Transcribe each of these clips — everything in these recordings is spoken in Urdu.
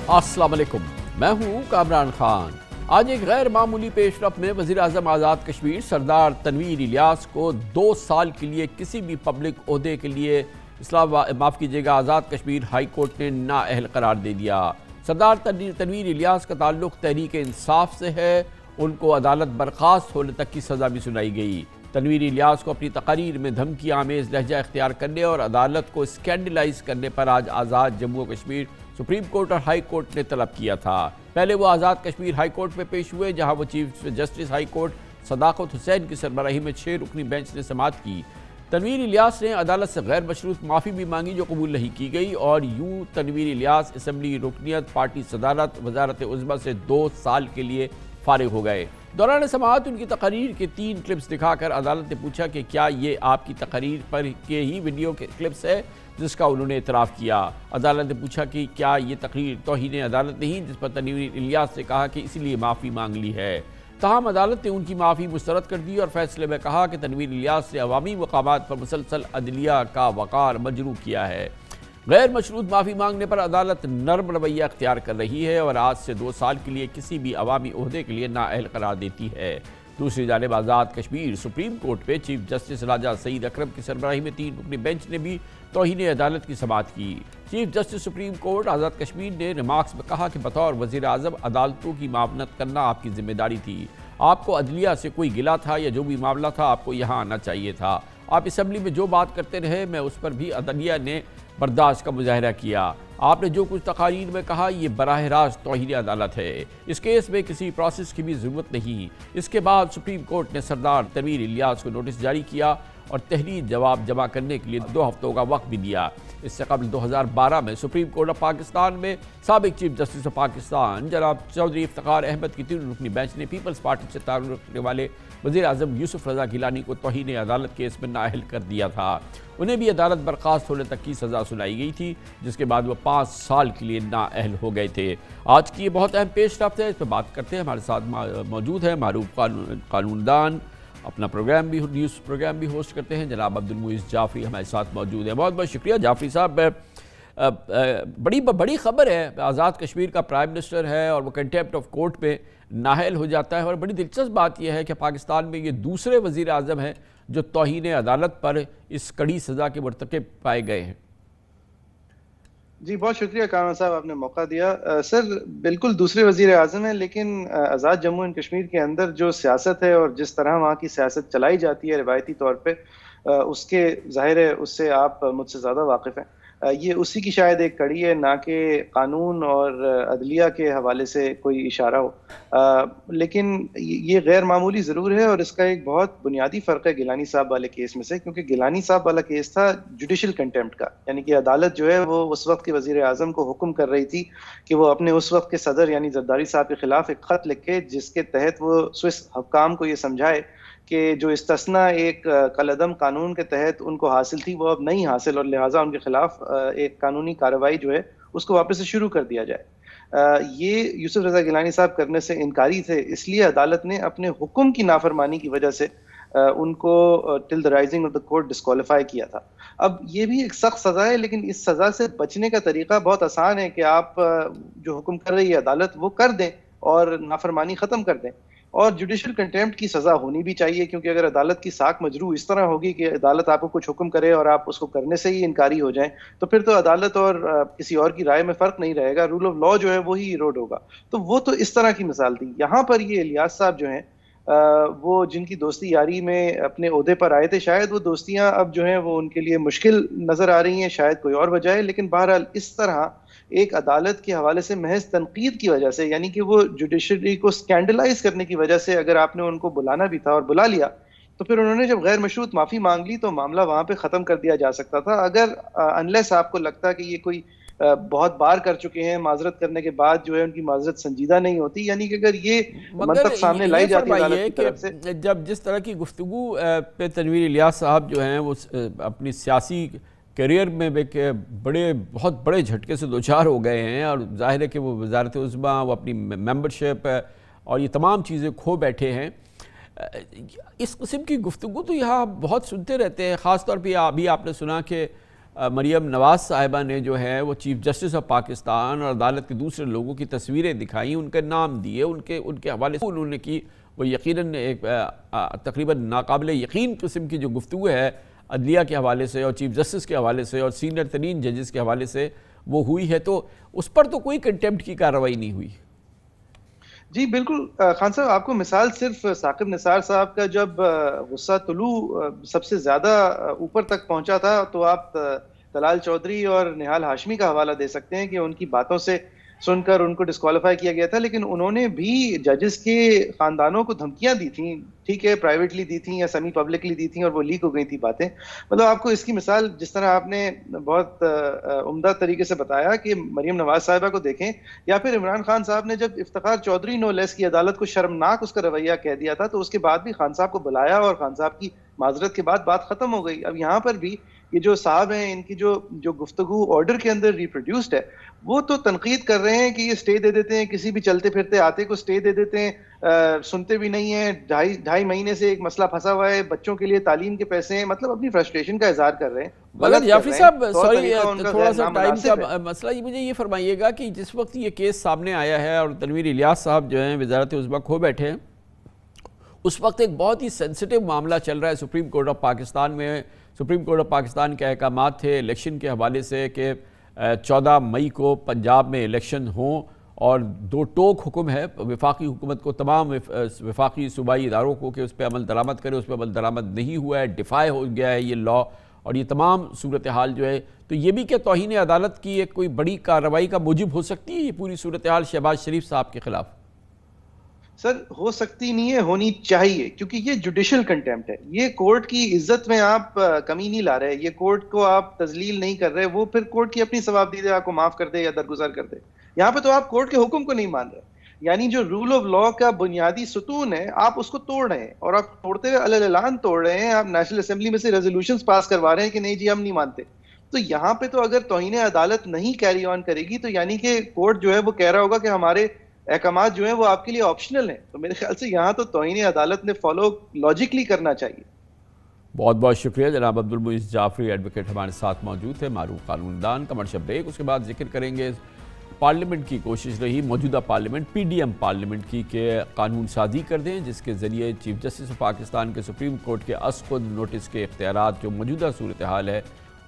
السلام علیکم، میں ہوں کامران خان۔ آج ایک غیر معمولی پیش رفت میں وزیر اعظم آزاد کشمیر سردار تنویر الیاس کو 2 سال کے لیے کسی بھی پبلک عہدے کے لیے آزاد کشمیر ہائی کورٹ نے نااہل قرار دے دیا۔ سردار تنویر الیاس کا تعلق تحریک انصاف سے ہے، ان کو عدالت برخاست ہونے تک کی سزا بھی سنائی گئی۔ تنویر الیاس کو اپنی تقاریر میں دھمکی آمیز لہجہ اختیار کرنے اور عدالت کو اسکینڈلائز کرنے پر آج آزاد جموں و کشمیر سپریم کورٹ اور ہائی کورٹ نے طلب کیا تھا۔ پہلے وہ آزاد کشمیر ہائی کورٹ میں پیش ہوئے، جہاں وہ چیف جسٹس ہائی کورٹ صداقت حسین کی سربراہی میں 6 رکنی بینچ نے سماعت کی۔ تنویر الیاس نے عدالت سے غیر مشروط معافی بھی مانگی، جو قبول نہیں کی گئی، اور یوں تنویر الیاس اسمبلی رکنیت، پارٹی صدارت، وزارت عظمیٰ سے 2 سال کے لیے فارغ ہو گئے۔ دوران سماعت ان کی تقاریر کے 3 کلپس دکھا کر عدالت نے پوچھا کہ کیا یہ آپ کی تقاریر پر کے ہی ویڈیو کے کلپس ہے، جس کا انہوں نے اعتراف کیا۔ عدالت نے پوچھا کہ کیا یہ تقریر توہین عدالت نہیں، جس پر تنویر الیاس نے کہا کہ اسی لیے معافی مانگ لی ہے۔ تاہم عدالت نے ان کی معافی مسترد کر دی اور فیصلے میں کہا کہ تنویر الیاس نے عوامی مقامات پر مسلسل عدلیہ کا وقار مجروح کیا ہے۔ غیر مشروط معافی مانگنے پر عدالت نرم رویہ اختیار کر رہی ہے اور آج سے 2 سال کے لیے کسی بھی عوامی عہدے کے لیے نااہل قرار دیتی ہے۔ دوسری جانب آزاد کشمیر سپریم کورٹ میں چیف جسٹس راجہ سعید اکرم کی سربراہی میں 3 رکنی بینچ نے بھی توہین عدالت کی سماعت کی۔ Chief justice supreme court Azad Kashmir نے ریمارکس میں کہا کہ بطور وزیر اعظم عدالتوں کی معاونت کرنا آپ کی ذمہ داری تھی۔ آپ کو عدلیہ سے کوئی گلہ تھا یا جو بھی معاملہ تھا، آپ کو یہاں آنا چاہیے تھا۔ آپ اسمبلی میں جو بات کرتے رہے، میں اس پر بھی عدلیہ نے برداشت کا مظاہرہ کیا۔ آپ نے جو کچھ تقاریر میں کہا، یہ براہ راست توہین عدالت ہے۔ اس کیس میں کسی پروسیس کی بھی ضرورت نہیں۔ اس کے بعد سپریم کورٹ نے سردار تنویر الیاس کو نوٹس جاری کیا اور تحریر جواب جمع کرنے کے لیے 2 ہفتوں کا وقت بھی دیا۔ اس سے قبل 2012 میں سپریم کورٹ آف پاکستان میں سابق چیف جسٹس آف پاکستان جناب چودھری افتخار احمد کی 3 رکنی بینچ نے پیپلز پارٹی سے تعلق رکھنے والے وزیر اعظم یوسف رضا گیلانی کو توہین عدالت کیس میں نااہل کر دیا تھا۔ انہیں بھی عدالت برخاست ہونے تک کی سزا سنائی گئی تھی، جس کے بعد وہ 5 سال کے لیے نااہل ہو گئے تھے۔ آج کی یہ بہت اہم پیش رفت ہے، اس پہ بات کرتے ہیں۔ ہمارے ساتھ موجود ہیں معروف قانون دان، اپنا نیوز پروگرام بھی ہوسٹ کرتے ہیں، جناب عبدالمعیز جعفری ہمارے ساتھ موجود ہیں۔ بہت بہت شکریہ جعفری صاحب۔ بڑی خبر ہے، آزاد کشمیر کا پرائم منسٹر ہے اور وہ کنٹیمپٹ آف کورٹ میں نااہل ہو جاتا ہے، اور بڑی دلچسپ بات یہ ہے کہ پاکستان میں یہ دوسرے وزیر اعظم ہیں جو توہین عدالت پر اس کڑی سزا کے مرتکب پائے گئے ہیں۔ جی بہت شکریہ کامران صاحب، آپ نے موقع دیا۔ سر بالکل دوسرے وزیر اعظم ہیں، لیکن آزاد جموں اینڈ کشمیر کے اندر جو سیاست ہے اور جس طرح وہاں کی سیاست چلائی جاتی ہے روایتی طور پہ، اس کے ظاہر ہے اس سے آپ مجھ سے زیادہ واقف ہیں۔ یہ اسی کی شاید ایک کڑی ہے، نہ کہ قانون اور عدلیہ کے حوالے سے کوئی اشارہ ہو، لیکن یہ غیر معمولی ضرور ہے اور اس کا ایک بہت بنیادی فرق ہے گیلانی صاحب والے کیس میں سے، کیونکہ گیلانی صاحب والا کیس تھا جوڈیشل کنٹیمپٹ کا، یعنی کہ عدالت جو ہے وہ اس وقت کے وزیر اعظم کو حکم کر رہی تھی کہ وہ اپنے اس وقت کے صدر یعنی زرداری صاحب کے خلاف ایک خط لکھے، جس کے تحت وہ سوئس حکام کو یہ سمجھائے کہ جو استثناء ایک کالعدم قانون کے تحت ان کو حاصل تھی وہ اب نہیں حاصل، اور لہٰذا ان کے خلاف ایک قانونی کارروائی جو ہے اس کو واپس سے شروع کر دیا جائے۔ یہ یوسف رضا گیلانی صاحب کرنے سے انکاری تھے، اس لیے عدالت نے اپنے حکم کی نافرمانی کی وجہ سے ان کو till the rising of the court disqualify کیا تھا۔ اب یہ بھی ایک سخت سزا ہے، لیکن اس سزا سے بچنے کا طریقہ بہت آسان ہے کہ آپ جو حکم کر رہی ہے عدالت وہ کر دیں اور نافرمانی ختم کر دیں، اور جوڈیشل کنٹیمپٹ کی سزا ہونی بھی چاہیے، کیونکہ اگر عدالت کی ساکھ مجروح اس طرح ہوگی کہ عدالت آپ کو کچھ حکم کرے اور آپ اس کو کرنے سے ہی انکاری ہو جائیں، تو پھر تو عدالت اور کسی اور کی رائے میں فرق نہیں رہے گا، رول آف لاء جو ہے وہی ایروڈ ہوگا۔ تو وہ تو اس طرح کی مثال تھی۔ یہاں پر یہ الیاس صاحب جو ہیں وہ جن کی دوستی یاری میں اپنے عہدے پر آئے تھے، شاید وہ دوستیاں اب جو ہیں وہ ان کے لیے مشکل نظر آ رہی ہیں، شاید کوئی اور وجہ ہے، لیکن بہرحال اس طرح ایک عدالت کے حوالے سے محض تنقید کی وجہ سے، یعنی کہ وہ جوڈیشری کو سکینڈلائز کرنے کی وجہ سے اگر آپ نے ان کو بلانا بھی تھا اور بلا لیا، تو پھر انہوں نے جب غیر مشروط معافی مانگ لی تو معاملہ وہاں پہ ختم کر دیا جا سکتا تھا۔ اگر انلیس آپ کو لگتا کہ یہ کوئی بہت بار کر چکے ہیں، معذرت کرنے کے بعد جو ہے ان کی معذرت سنجیدہ نہیں ہوتی، یعنی کہ اگر یہ منطق سامنے لائی جاتی عدالت کی طرف سے۔ جب جس طرح کی گفتگو پہ تنویر الیاس صاحب جو ہیں وہ اپنی سیاسی کیریئر میں بہت بڑے جھٹکے سے دوچار ہو گئے ہیں، اور ظاہر ہے کہ وہ وزارت عظمیٰ، وہ اپنی ممبرشپ اور یہ تمام چیزیں کھو بیٹھے ہیں۔ اس قسم کی گفتگو تو یہاں بہت سنتے رہتے ہیں، خاص طور پہ ابھی آپ نے سنا کہ مریم نواز صاحبہ نے جو ہے وہ چیف جسٹس آف پاکستان اور عدالت کے دوسرے لوگوں کی تصویریں دکھائیں، ان کے نام دیے، ان کے حوالے سے انہوں نے کی، وہ یقیناً ایک تقریباً ناقابل یقین قسم کی جو گفتگو ہے عدلیہ کے حوالے سے اور چیف جسٹس کے حوالے سے اور سینئر ترین ججز کے حوالے سے وہ ہوئی ہے، تو اس پر تو کوئی کنٹیمپٹ کی کارروائی نہیں ہوئی۔ جی بالکل خان صاحب، آپ کو مثال صرف ثاقب نثار صاحب کا جب غصہ طلوع سب سے زیادہ اوپر تک پہنچا تھا، تو آپ طلال چودھری اور نہال ہاشمی کا حوالہ دے سکتے ہیں کہ ان کی باتوں سے سن کر ان کو ڈسکوالیفائی کیا گیا تھا، لیکن انہوں نے بھی ججز کے خاندانوں کو دھمکیاں دی تھیں، ٹھیک ہے پرائیویٹلی دی تھیں یا سیمی پبلکلی دی تھیں، اور وہ لیک ہو گئی تھی باتیں۔ مطلب آپ کو اس کی مثال جس طرح آپ نے بہت عمدہ طریقے سے بتایا کہ مریم نواز صاحبہ کو دیکھیں، یا پھر عمران خان صاحب نے جب افتخار چودھری نو لیس کی عدالت کو شرمناک اس کا رویہ کہہ دیا تھا، تو اس کے بعد بھی خان صاحب کو بلایا اور خان صاحب کی معذرت کے بعد بات ختم ہو گئی۔ اب یہاں پر بھی یہ جو صاحب ہیں، ان کی جو گفتگو آرڈر کے اندر ریپروڈیوسڈ ہے، وہ تو تنقید کر رہے ہیں کہ یہ سٹے دے دیتے ہیں، کسی بھی چلتے پھرتے آتے کو سٹے دے دیتے ہیں، سنتے بھی نہیں ہیں، ڈھائی مہینے سے ایک مسئلہ پھنسا ہوا ہے، بچوں کے لیے تعلیم کے پیسے ہیں، مطلب اپنی فرسٹریشن کا اظہار کر رہے ہیں۔ مگر جعفری صاحب سوری تھوڑا سا ٹائم کا مسئلہ، یہ مجھے یہ فرمائیے گا کہ جس وقت یہ کیس سامنے آیا ہے اور تنویر الیاس صاحب جو ہیں وزارت عظمیٰ کھو بیٹھے ہیں، اس وقت ایک بہت ہی سینسٹیو معاملہ چل رہا ہے سپریم کورٹ آف پاکستان میں۔ سپریم کورٹ آف پاکستان کے احکامات تھے الیکشن کے حوالے سے کہ 14 مئی کو پنجاب میں الیکشن ہوں، اور 2 ٹوک حکم ہے وفاقی حکومت کو، تمام وفاقی صوبائی اداروں کو کہ اس پہ عمل درآمد کرے، اس پہ عمل درآمد نہیں ہوا ہے، ڈیفائی ہو گیا ہے یہ لا، اور یہ تمام صورتحال جو ہے، تو یہ بھی کہ توہین عدالت کی ایک کوئی بڑی کارروائی کا موجب ہو سکتی ہے یہ پوری صورتحال شہباز شریف صاحب کے خلاف؟ سر ہو سکتی نہیں ہے، ہونی چاہیے، کیونکہ یہ جوڈیشل کنٹیمپٹ ہے، یہ کورٹ کی عزت میں آپ کمی نہیں لا رہے، یہ کورٹ کو آپ تذلیل نہیں کر رہے، وہ پھر کورٹ کی اپنی ثوابدیدی آپ کو معاف کر دے یا درگزر کر دے۔ یہاں پہ تو آپ کورٹ کے حکم کو نہیں مان رہے، یعنی جو رول آف لا کا بنیادی ستون ہے آپ اس کو توڑ رہے ہیں، اور آپ توڑتے ہوئے علیہ اعلان توڑ رہے ہیں، آپ نیشنل اسمبلی میں سے ریزولوشنز پاس کروا رہے ہیں کہ نہیں جی ہم نہیں مانتے۔ تو یہاں پہ تو اگر توہین عدالت نہیں کیری آن کرے گی، تو یعنی کہ کورٹ جو ہے وہ کہہ رہا ہوگا کہ ہمارے احکامات جو ہیں وہ آپ کے لیے آپشنل ہیں، تو میرے خیال سے یہاں تو توہین عدالت نے فالو لاجکلی کرنا چاہیے۔ بہت بہت شکریہ جناب عبدالمعیز جعفری ایڈوکیٹ ہمارے ساتھ موجود تھے، معروف قانون دان۔ کمرشل بریک، اس کے بعد ذکر کریں گے پارلیمنٹ کی کوشش رہی، موجودہ parliament P D M parliament کی، کہ قانون سازی کر دیں جس کے ذریعے چیف جسٹس آف پاکستان کے سپریم کورٹ کے از خود نوٹس کے اختیارات جو موجودہ صورتحال ہے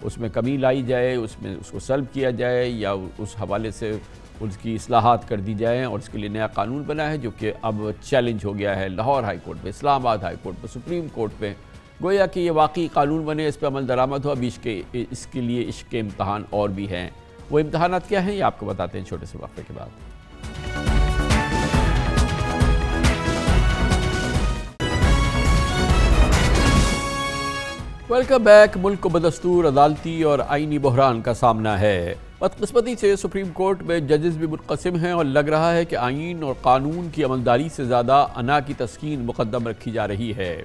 اس میں کمی لائی جائے، اس میں اس کو سلب کیا جائے یا اس حوالے سے اس کی اصلاحات کر دی جائیں، اور اس کے لیے نیا قانون بنا ہے جو کہ اب چیلنج ہو گیا ہے لاہور ہائی کورٹ میں، اسلام آباد ہائی کورٹ میں، سپریم کورٹ میں، گویا کہ یہ واقعی قانون بنے، اس پہ عمل درآمد ہو۔ ابھی اس کے لیے عشق کے امتحان اور بھی ہیں، وہ امتحانات کیا ہیں یہ آپ کو بتاتے ہیں چھوٹے سے وقفے کے بعد۔ Welcome back. ملک کو بدستور عدالتی اور آئینی بحران کا سامنا ہے۔ بدقسمتی سے سپریم کورٹ میں ججز بھی منقسم ہیں، اور لگ رہا ہے کہ آئین اور قانون کی عملداری سے زیادہ انا کی تسکین مقدم رکھی جا رہی ہے۔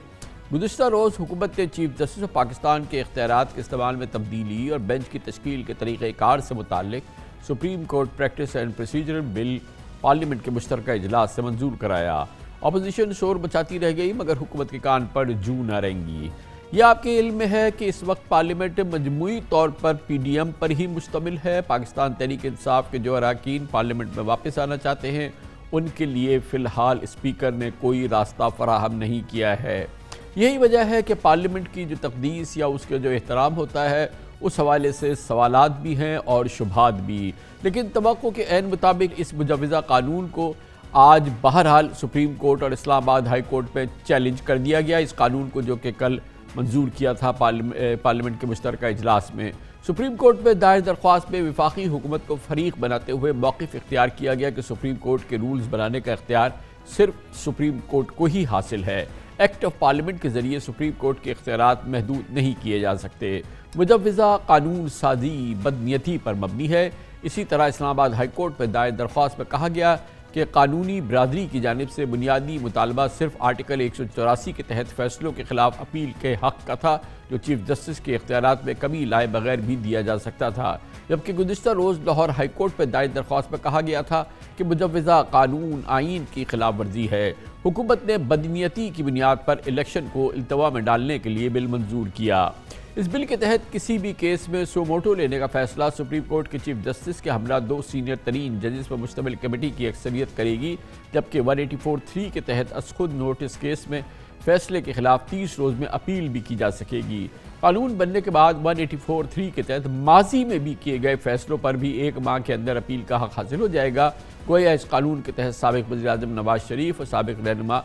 گزشتہ روز حکومت نے چیف جسٹس آف پاکستان کے اختیارات کے استعمال میں تبدیلی اور بینچ کی تشکیل کے طریقہ کار سے متعلق supreme court practice and procedure bill parliament کے مشترکہ اجلاس سے منظور کرایا۔ اپوزیشن شور مچاتی رہ گئی، مگر حکومت کے کان پر جوں نہ رنگی۔ یہ آپ کے علم میں ہے کہ اس وقت پارلیمنٹ مجموعی طور پر پی ڈی ایم پر ہی مشتمل ہے۔ پاکستان تحریک انصاف کے جو اراکین پارلیمنٹ میں واپس آنا چاہتے ہیں، ان کے لیے فی الحال اسپیکر نے کوئی راستہ فراہم نہیں کیا ہے۔ یہی وجہ ہے کہ پارلیمنٹ کی جو تقدیس یا اس کے جو احترام ہوتا ہے، اس حوالے سے سوالات بھی ہیں اور شبہات بھی، لیکن توقع کے عین مطابق اس مجوزہ قانون کو آج بہرحال سپریم کورٹ اور اسلام آباد ہائی کورٹ میں چیلنج کر دیا گیا۔ اس قانون کو جو کہ کل منظور کیا تھا پارلیمنٹ کے مشترکہ اجلاس میں، سپریم کورٹ میں دائر درخواست میں وفاقی حکومت کو فریق بناتے ہوئے موقف اختیار کیا گیا کہ سپریم کورٹ کے رولز بنانے کا اختیار صرف سپریم کورٹ کو ہی حاصل ہے۔ ایکٹ آف پارلیمنٹ کے ذریعے سپریم کورٹ کے اختیارات محدود نہیں کیے جا سکتے۔ مجوزہ قانون سازی بدنیتی پر مبنی ہے۔ اسی طرح اسلام آباد ہائی کورٹ میں دائر درخواست میں کہا گیا کہ قانونی برادری کی جانب سے بنیادی مطالبہ صرف آرٹیکل 184 کے تحت فیصلوں کے خلاف اپیل کے حق کا تھا، جو چیف جسٹس کے اختیارات میں کمی لائے بغیر بھی دیا جا سکتا تھا، جبکہ گزشتہ روز لاہور ہائی کورٹ میں دائر درخواست میں کہا گیا تھا کہ مجوزہ قانون آئین کی خلاف ورزی ہے۔ حکومت نے بدنیتی کی بنیاد پر الیکشن کو التوا میں ڈالنے کے لیے بل منظور کیا۔ اس بل کے تحت کسی بھی کیس میں سو موٹو لینے کا فیصلہ سپریم کورٹ کے چیف جسٹس کے ہمراہ 2 سینئر ترین ججز پر مشتمل کمیٹی کی اکثریت کرے گی، جبکہ 184(3) کے تحت از خود نوٹس کیس میں فیصلے کے خلاف 30 روز میں اپیل بھی کی جا سکے گی۔ قانون بننے کے بعد 184(3) کے تحت ماضی میں بھی کیے گئے فیصلوں پر بھی 1 ماہ کے اندر اپیل کا حق حاصل ہو جائے گا۔ گویا اس قانون کے تحت سابق وزیراعظم نواز شریف اور سابق رہنما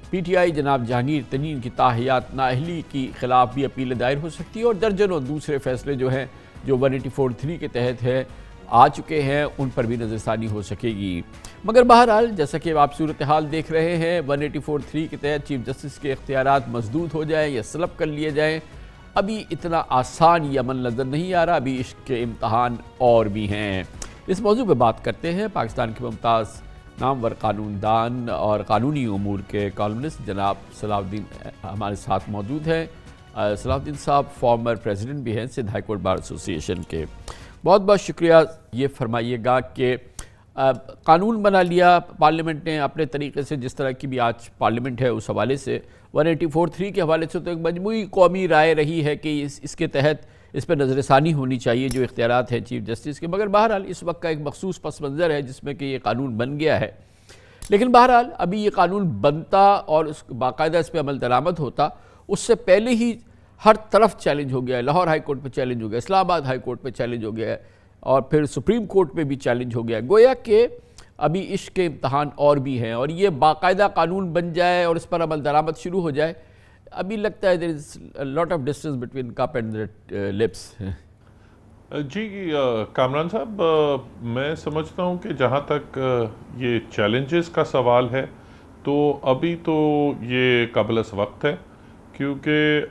پی ٹی آئی جناب جہانگیر ترین کی تاحیات نااہلی کی خلاف بھی اپیل دائر ہو سکتی ہے، اور درجنوں دوسرے فیصلے جو ہیں جو 184(3) کے تحت ہے آ چکے ہیں ان پر بھی نظر ثانی ہو سکے گی۔ مگر بہرحال جیسا کہ آپ صورتحال دیکھ رہے ہیں 184(3) کے تحت چیف جسٹس کے اختیارات مسدود ہو جائیں یا سلب کر لیے جائیں، ابھی اتنا آسان یہ عمل نظر نہیں آ رہا، ابھی عشق کے امتحان اور بھی ہیں۔ اس موضوع پہ بات کرتے ہیں پاکستان کے ممتاز نامور قانون دان اور قانونی امور کے کالمنسٹ جناب صلاح الدین ہمارے ساتھ موجود ہیں۔ صلاح الدین صاحب فارمر پریزیڈنٹ بھی ہیں سندھ ہائی کورٹ بار ایسوسی ایشن کے۔ بہت بہت شکریہ۔ یہ فرمائیے گا کہ قانون بنا لیا پارلیمنٹ نے اپنے طریقے سے، جس طرح کی بھی آج پارلیمنٹ ہے اس حوالے سے 184(3) کے حوالے سے تو ایک مجموعی قومی رائے رہی ہے کہ اس کے تحت اس پہ نظر ثانی ہونی چاہیے جو اختیارات ہیں چیف جسٹس کے، مگر بہرحال اس وقت کا ایک مخصوص پس منظر ہے جس میں کہ یہ قانون بن گیا ہے، لیکن بہرحال ابھی یہ قانون بنتا اور باقاعدہ اس پہ عمل درآمد ہوتا اس سے پہلے ہی ہر طرف چیلنج ہو گیا ہے۔ لاہور ہائی کورٹ پہ چیلنج ہو گیا، اسلام آباد ہائی کورٹ پہ چیلنج ہو گیا ہے، اور پھر سپریم کورٹ پہ بھی چیلنج ہو گیا ہے۔ گویا کہ ابھی عشق کے امتحان اور بھی ہیں، اور یہ باقاعدہ قانون بن جائے اور اس پر عمل درآمد شروع ہو جائے، ابھی لگتا ہے there is a lot of distance between cup and the lips۔ جی کامران صاحب، میں سمجھتا ہوں کہ جہاں تک یہ چیلنجز کا سوال ہے تو ابھی تو یہ قبل از وقت ہے، کیونکہ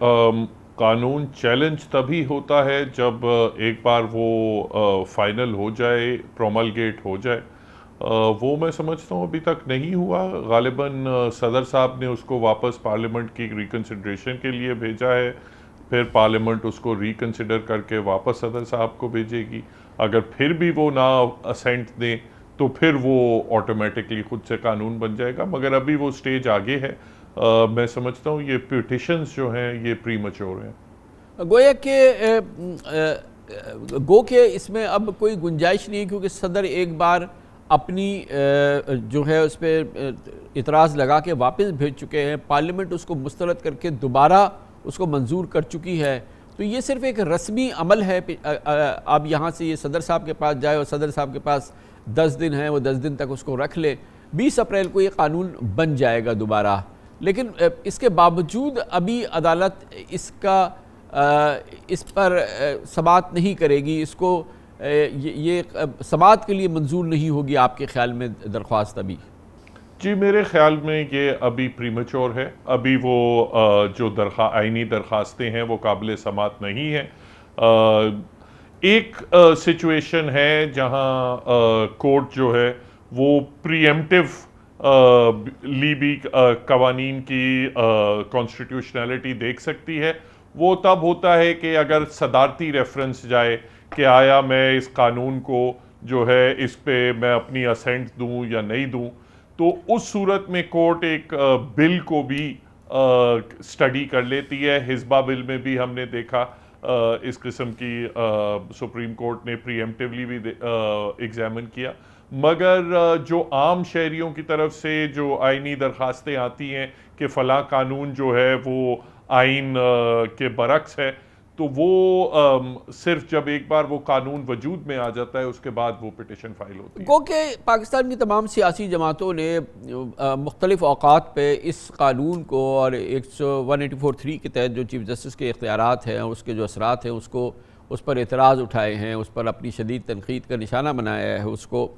قانون چیلنج تبھی ہوتا ہے جب ایک بار وہ فائنل ہو جائے، پروملگیٹ ہو جائے۔ وہ میں سمجھتا ہوں ابھی تک نہیں ہوا۔ غالباً صدر صاحب نے اس کو واپس پارلیمنٹ کی ریکنسیڈریشن کے لیے بھیجا ہے، پھر پارلیمنٹ اس کو ریکنسیڈر کر کے واپس صدر صاحب کو بھیجے گی۔ اگر پھر بھی وہ نہ اسینٹ دیں تو پھر وہ آٹومیٹکلی خود سے قانون بن جائے گا، مگر ابھی وہ سٹیج آگے ہے۔ میں سمجھتا ہوں یہ پیٹیشنز جو ہیں یہ پری میچور ہیں۔ گویا کہ اس میں اب کوئی گنجائش نہیں ہے، کیونکہ صدر ایک بار اپنی جو ہے اس پہ اعتراض لگا کے واپس بھیج چکے ہیں، پارلیمنٹ اس کو مسترد کر کے دوبارہ اس کو منظور کر چکی ہے، تو یہ صرف ایک رسمی عمل ہے۔ اب یہاں سے یہ صدر صاحب کے پاس جائے اور صدر صاحب کے پاس 10 دن ہیں، وہ 10 دن تک اس کو رکھ لے، 20 اپریل کو یہ قانون بن جائے گا دوبارہ، لیکن اس کے باوجود ابھی عدالت اس پر سماعت نہیں کرے گی، اس کو یہ سماعت کے لیے منظور نہیں ہوگی آپ کے خیال میں درخواست ابھی؟ جی میرے خیال میں یہ ابھی پریمیچور ہے، ابھی وہ جو آئینی درخواستیں ہیں وہ قابل سماعت نہیں ہیں۔ ایک سچویشن ہے جہاں کورٹ جو ہے وہ پریمپٹیو لی بھی قوانین کی کانسٹیٹیوشنلٹی دیکھ سکتی ہے۔ وہ تب ہوتا ہے کہ اگر صدارتی ریفرنس جائے کہ آیا میں اس قانون کو جو ہے اس پہ میں اپنی اسینٹ دوں یا نہیں دوں، تو اس صورت میں کورٹ ایک بل کو بھی سٹڈی کر لیتی ہے۔ حزبہ بل میں بھی ہم نے دیکھا اس قسم کی سپریم کورٹ نے پری ایمپٹیولی بھی ایگزامن کیا، مگر جو عام شہریوں کی طرف سے جو آئینی درخواستیں آتی ہیں کہ فلاں قانون جو ہے وہ آئین کے برعکس ہے، تو وہ صرف جب ایک بار وہ قانون وجود میں آ جاتا ہے اس کے بعد وہ پٹیشن فائل ہوتی ہے۔ گو کہ پاکستان کی تمام سیاسی جماعتوں نے مختلف اوقات پہ اس قانون کو اور 184(3) کے تحت جو چیف جسٹس کے اختیارات ہیں اس کے جو اثرات ہیں اس پر اعتراض اٹھائے ہیں، اس پر اپنی شدید تنقید کا نشانہ بنایا ہے اس کو،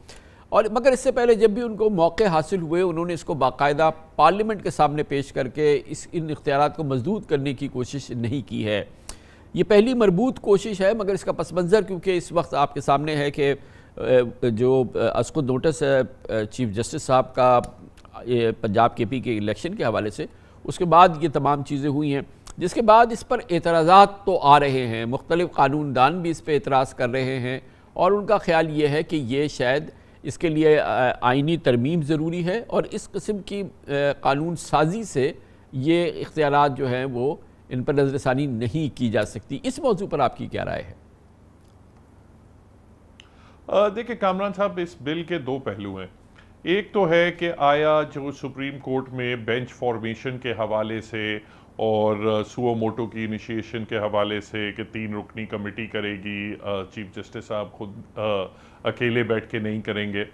اور مگر اس سے پہلے جب بھی ان کو موقع حاصل ہوئے انہوں نے اس کو باقاعدہ پارلیمنٹ کے سامنے پیش کر کے ان اختیارات کو مسدود کرنے کی کوشش نہیں کی ہے۔ یہ پہلی مربوط کوشش ہے، مگر اس کا پس منظر کیونکہ اس وقت آپ کے سامنے ہے کہ جو از خود نوٹس ہے چیف جسٹس صاحب کا پنجاب کے پی کے الیکشن کے حوالے سے، اس کے بعد یہ تمام چیزیں ہوئی ہیں، جس کے بعد اس پر اعتراضات تو آ رہے ہیں، مختلف قانون دان بھی اس پہ اعتراض کر رہے ہیں، اور ان کا خیال یہ ہے کہ یہ شاید اس کے لیے آئینی ترمیم ضروری ہے، اور اس قسم کی قانون سازی سے یہ اختیارات جو ہیں وہ ان پر نظر ثانی نہیں کی جا سکتی. اس موضوع پر آپ کی کیا رائے ہے؟ دیکھیں کامران صاحب، اس بل کے دو پہلو ہیں. ایک تو ہے کہ آیا جو سپریم کورٹ میں بینچ فارمیشن کے حوالے سے اور سو موٹو کی انیشیشن کے حوالے سے کہ 3 رکنی کمیٹی کرے گی، چیف جسٹس صاحب خود اکیلے بیٹھ کے نہیں کریں گے،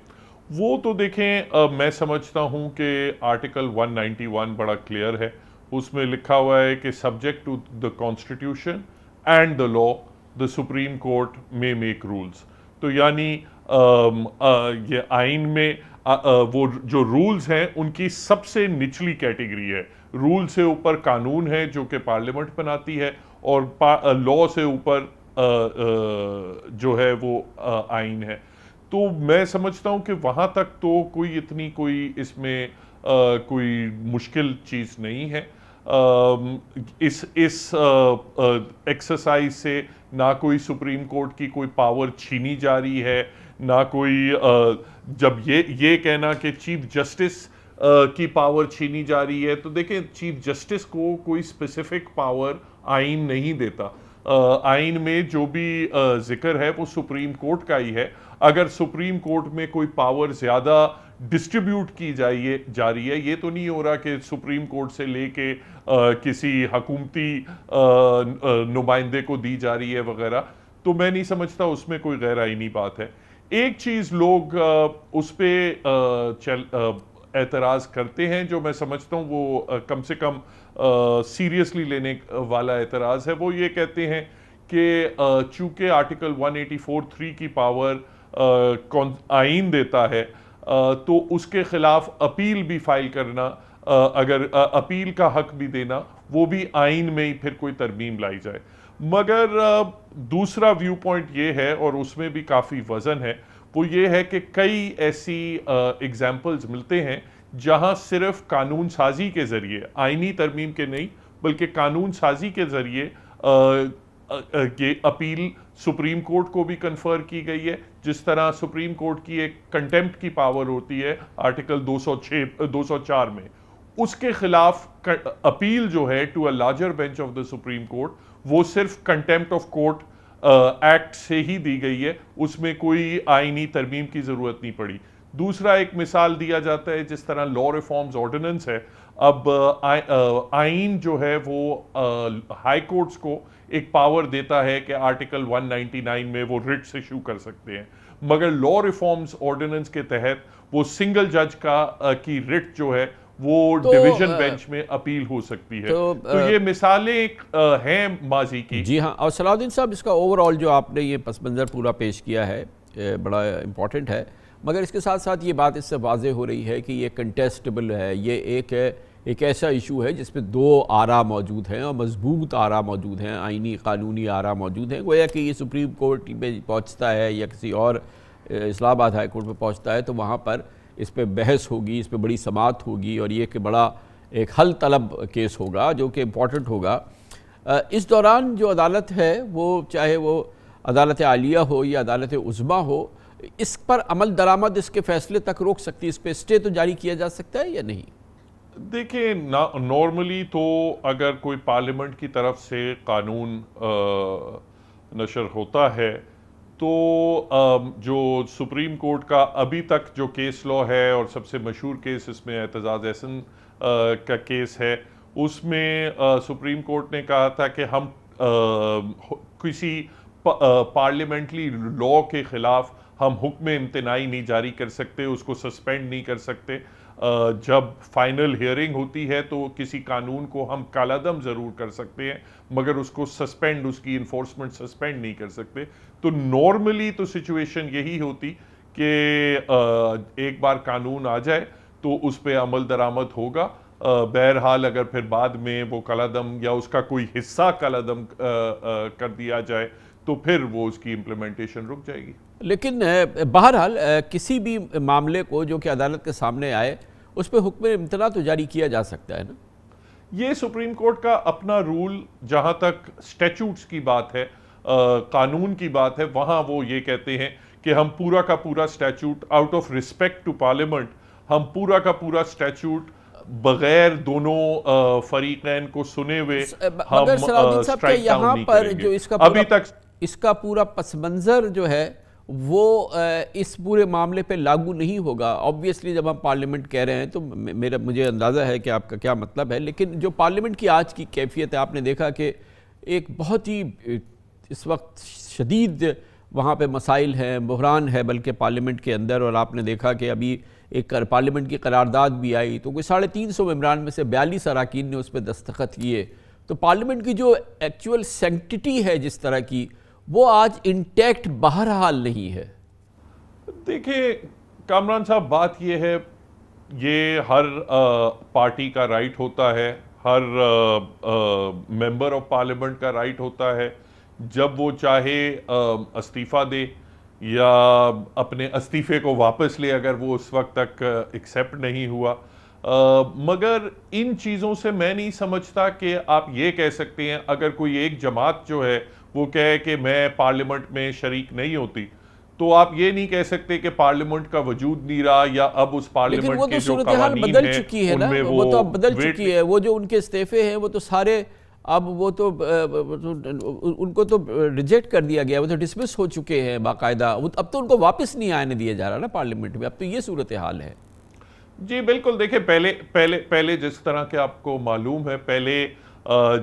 وہ تو دیکھیں میں سمجھتا ہوں کہ آرٹیکل 191 بڑا کلیئر ہے. اس میں لکھا ہوا ہے کہ subject to the constitution and the law the Supreme Court may make rules. تو یعنی یہ آئین میں وہ جو رولز ہیں ان کی سب سے نچلی کیٹیگری ہے. رول سے اوپر قانون ہے جو کہ پارلیمنٹ بناتی ہے، اور لا سے اوپر جو ہے وہ آئین ہے. تو میں سمجھتا ہوں کہ وہاں تک تو کوئی اس میں کوئی مشکل چیز نہیں ہے. اس ایکسرسائز سے نہ کوئی سپریم کورٹ کی کوئی پاور چھینی جا رہی ہے، نہ کوئی جب یہ کہنا کہ چیف جسٹس کی پاور چھینی جا رہی ہے، تو دیکھیں چیف جسٹس کو کوئی اسپیسیفک پاور آئین نہیں دیتا. آئین میں جو بھی ذکر ہے وہ سپریم کورٹ کا ہی ہے. اگر سپریم کورٹ میں کوئی پاور زیادہ ڈسٹریبیوٹ کی جا رہی ہے، یہ تو نہیں ہو رہا کہ سپریم کورٹ سے لے کے کسی حکومتی نمائندے کو دی جا رہی ہے وغیرہ، تو میں نہیں سمجھتا اس میں کوئی غیر آئینی بات ہے. ایک چیز لوگ اس پہ اعتراض کرتے ہیں جو میں سمجھتا ہوں وہ کم سے کم سیریسلی لینے والا اعتراض ہے. وہ یہ کہتے ہیں کہ چونکہ آرٹیکل 184(3) کی پاور آئین دیتا ہے تو اس کے خلاف اپیل بھی فائل کرنا، اگر اپیل کا حق بھی دینا، وہ بھی آئین میں ہی پھر کوئی ترمیم لائی جائے. مگر دوسرا ویو پوائنٹ یہ ہے، اور اس میں بھی کافی وزن ہے، وہ یہ ہے کہ کئی ایسی ایگزامپلز ملتے ہیں جہاں صرف قانون سازی کے ذریعے، آئینی ترمیم کے نہیں بلکہ قانون سازی کے ذریعے یہ اپیل سپریم کورٹ کو بھی کنفر کی گئی ہے. جس طرح سپریم کورٹ کی ایک کنٹیمپٹ کی پاور ہوتی ہے آرٹیکل 204 میں، اس کے خلاف اپیل جو ہے to a larger bench of the Supreme Court, وہ صرف کنٹیمپٹ آف کورٹ ایکٹ سے ہی دی گئی ہے، اس میں کوئی آئینی ترمیم کی ضرورت نہیں پڑی. دوسرا ایک مثال دیا جاتا ہے جس طرح لا ریفارمز آرڈیننس ہے. اب آئین جو ہے وہ ہائی کورٹس کو ایک پاور دیتا ہے کہ آرٹیکل 199 میں وہ ریٹس ایشو کر سکتے ہیں، مگر لا ریفارمز آرڈیننس کے تحت وہ سنگل جج کی ریٹ جو ہے وہ ڈویژن بینچ میں اپیل ہو سکتی ہے. تو یہ مثالیں ہیں ماضی کی. جی ہاں. اور صلاح الدین صاحب، اس کا اوورآل جو آپ نے یہ پس منظر پورا پیش کیا ہے بڑا امپورٹنٹ ہے، مگر اس کے ساتھ ساتھ یہ بات اس سے واضح ہو رہی ہے کہ یہ کنٹیسٹیبل ہے. یہ ایک ایسا ایشو ہے جس میں 2 آراء موجود ہیں اور مضبوط آراء موجود ہیں، آئینی قانونی آراء موجود ہیں. گویا کہ یہ سپریم کورٹ میں پہنچتا ہے یا کسی اور اسلام آباد ہائی کورٹ میں پہنچتا ہے تو وہاں پر اس پہ بحث ہوگی، اس پہ بڑی سماعت ہوگی، اور یہ کہ بڑا ایک حل طلب کیس ہوگا جو کہ امپورٹنٹ ہوگا. اس دوران جو عدالت ہے وہ چاہے وہ عدالت عالیہ ہو یا عدالت عظمیٰ ہو، اس پر عمل درآمد اس کے فیصلے تک روک سکتی ہے، اس پہ اسٹے تو جاری کیا جا سکتا ہے یا نہیں؟ دیکھیں نارملی تو اگر کوئی پارلیمنٹ کی طرف سے قانون نشر ہوتا ہے تو جو سپریم کورٹ کا ابھی تک جو کیس لا ہے، اور سب سے مشہور کیس اس میں اعتزاز احسن کا کیس ہے، اس میں سپریم کورٹ نے کہا تھا کہ ہم کسی پارلیمنٹری لا کے خلاف ہم حکم امتناعی نہیں جاری کر سکتے، اس کو سسپینڈ نہیں کر سکتے. جب فائنل ہیئرنگ ہوتی ہے تو کسی قانون کو ہم کالعدم ضرور کر سکتے ہیں مگر اس کو سسپینڈ، اس کی انفورسمنٹ سسپینڈ نہیں کر سکتے. تو نارملی تو سچویشن یہی ہوتی کہ ایک بار قانون آ جائے تو اس پہ عمل درآمد ہوگا. بہرحال اگر پھر بعد میں وہ کالعدم یا اس کا کوئی حصہ کالعدم کر دیا جائے تو پھر وہ اس کی امپلیمنٹیشن رک جائے گی. لیکن بہرحال کسی بھی معاملے کو جو کہ عدالت کے سامنے آئے اس پہ حکم امتناع تو جاری کیا جا سکتا ہے نا؟ یہ سپریم کورٹ کا اپنا رول، جہاں تک سٹیچوٹس کی بات ہے، قانون کی بات ہے، وہاں وہ یہ کہتے ہیں کہ ہم پورا کا پورا statute out of respect to parliament, ہم پورا کا پورا سٹیچوٹ بغیر دونوں فریقین کو سنے ہوئے ہم مگر صلاح الدین صاحب کہ اسٹرائک ڈاؤن یہاں نہیں پر کریں جو گے ابھی تک. اس کا پورا پس منظر جو ہے وہ اس پورے معاملے پہ لاگو نہیں ہوگا. آبویسلی جب ہم پارلیمنٹ کہہ رہے ہیں تو مجھے اندازہ ہے کہ آپ کا کیا مطلب ہے، لیکن جو پارلیمنٹ کی آج کی کیفیت ہے، آپ نے دیکھا کہ ایک بہت ہی اس وقت شدید وہاں پہ مسائل ہیں، بحران ہے بلکہ پارلیمنٹ کے اندر، اور آپ نے دیکھا کہ ابھی ایک پارلیمنٹ کی قرارداد بھی آئی تو کوئی 350 ممبران میں سے 42 اراکین نے اس پہ دستخط کیے. تو پارلیمنٹ کی جو ایکچول سینکٹیٹی ہے جس طرح کی، وہ آج انٹیکٹ بہرحال نہیں ہے. دیکھیں کامران صاحب، بات یہ ہے، یہ ہر پارٹی کا رائٹ ہوتا ہے، ہر ممبر آف پارلیمنٹ کا رائٹ ہوتا ہے جب وہ چاہے استعفیٰ دے یا اپنے استعفے کو واپس لے اگر وہ اس وقت تک ایکسیپٹ نہیں ہوا. مگر ان چیزوں سے میں نہیں سمجھتا کہ آپ یہ کہہ سکتے ہیں اگر کوئی ایک جماعت جو ہے وہ کہے کہ میں پارلیمنٹ میں شریک نہیں ہوتی تو آپ یہ نہیں کہہ سکتے کہ پارلیمنٹ کا وجود نہیں رہا یا اب اس پارلیمنٹ کے جو قوانین بدل چکی ہے نا، وہ تو اب بدل چکی ہے. وہ جو ان کے استعفے ہیں وہ تو سارے اب وہ تو ان کو تو ریجیکٹ کر دیا گیا، وہ تو ڈسمس ہو چکے ہیں باقاعدہ. اب تو ان کو واپس نہیں آنے دیا جا رہا نا پارلیمنٹ میں، اب تو یہ صورتحال ہے. جی بالکل. دیکھیں پہلے جس طرح کہ آپ کو معلوم ہے، پہلے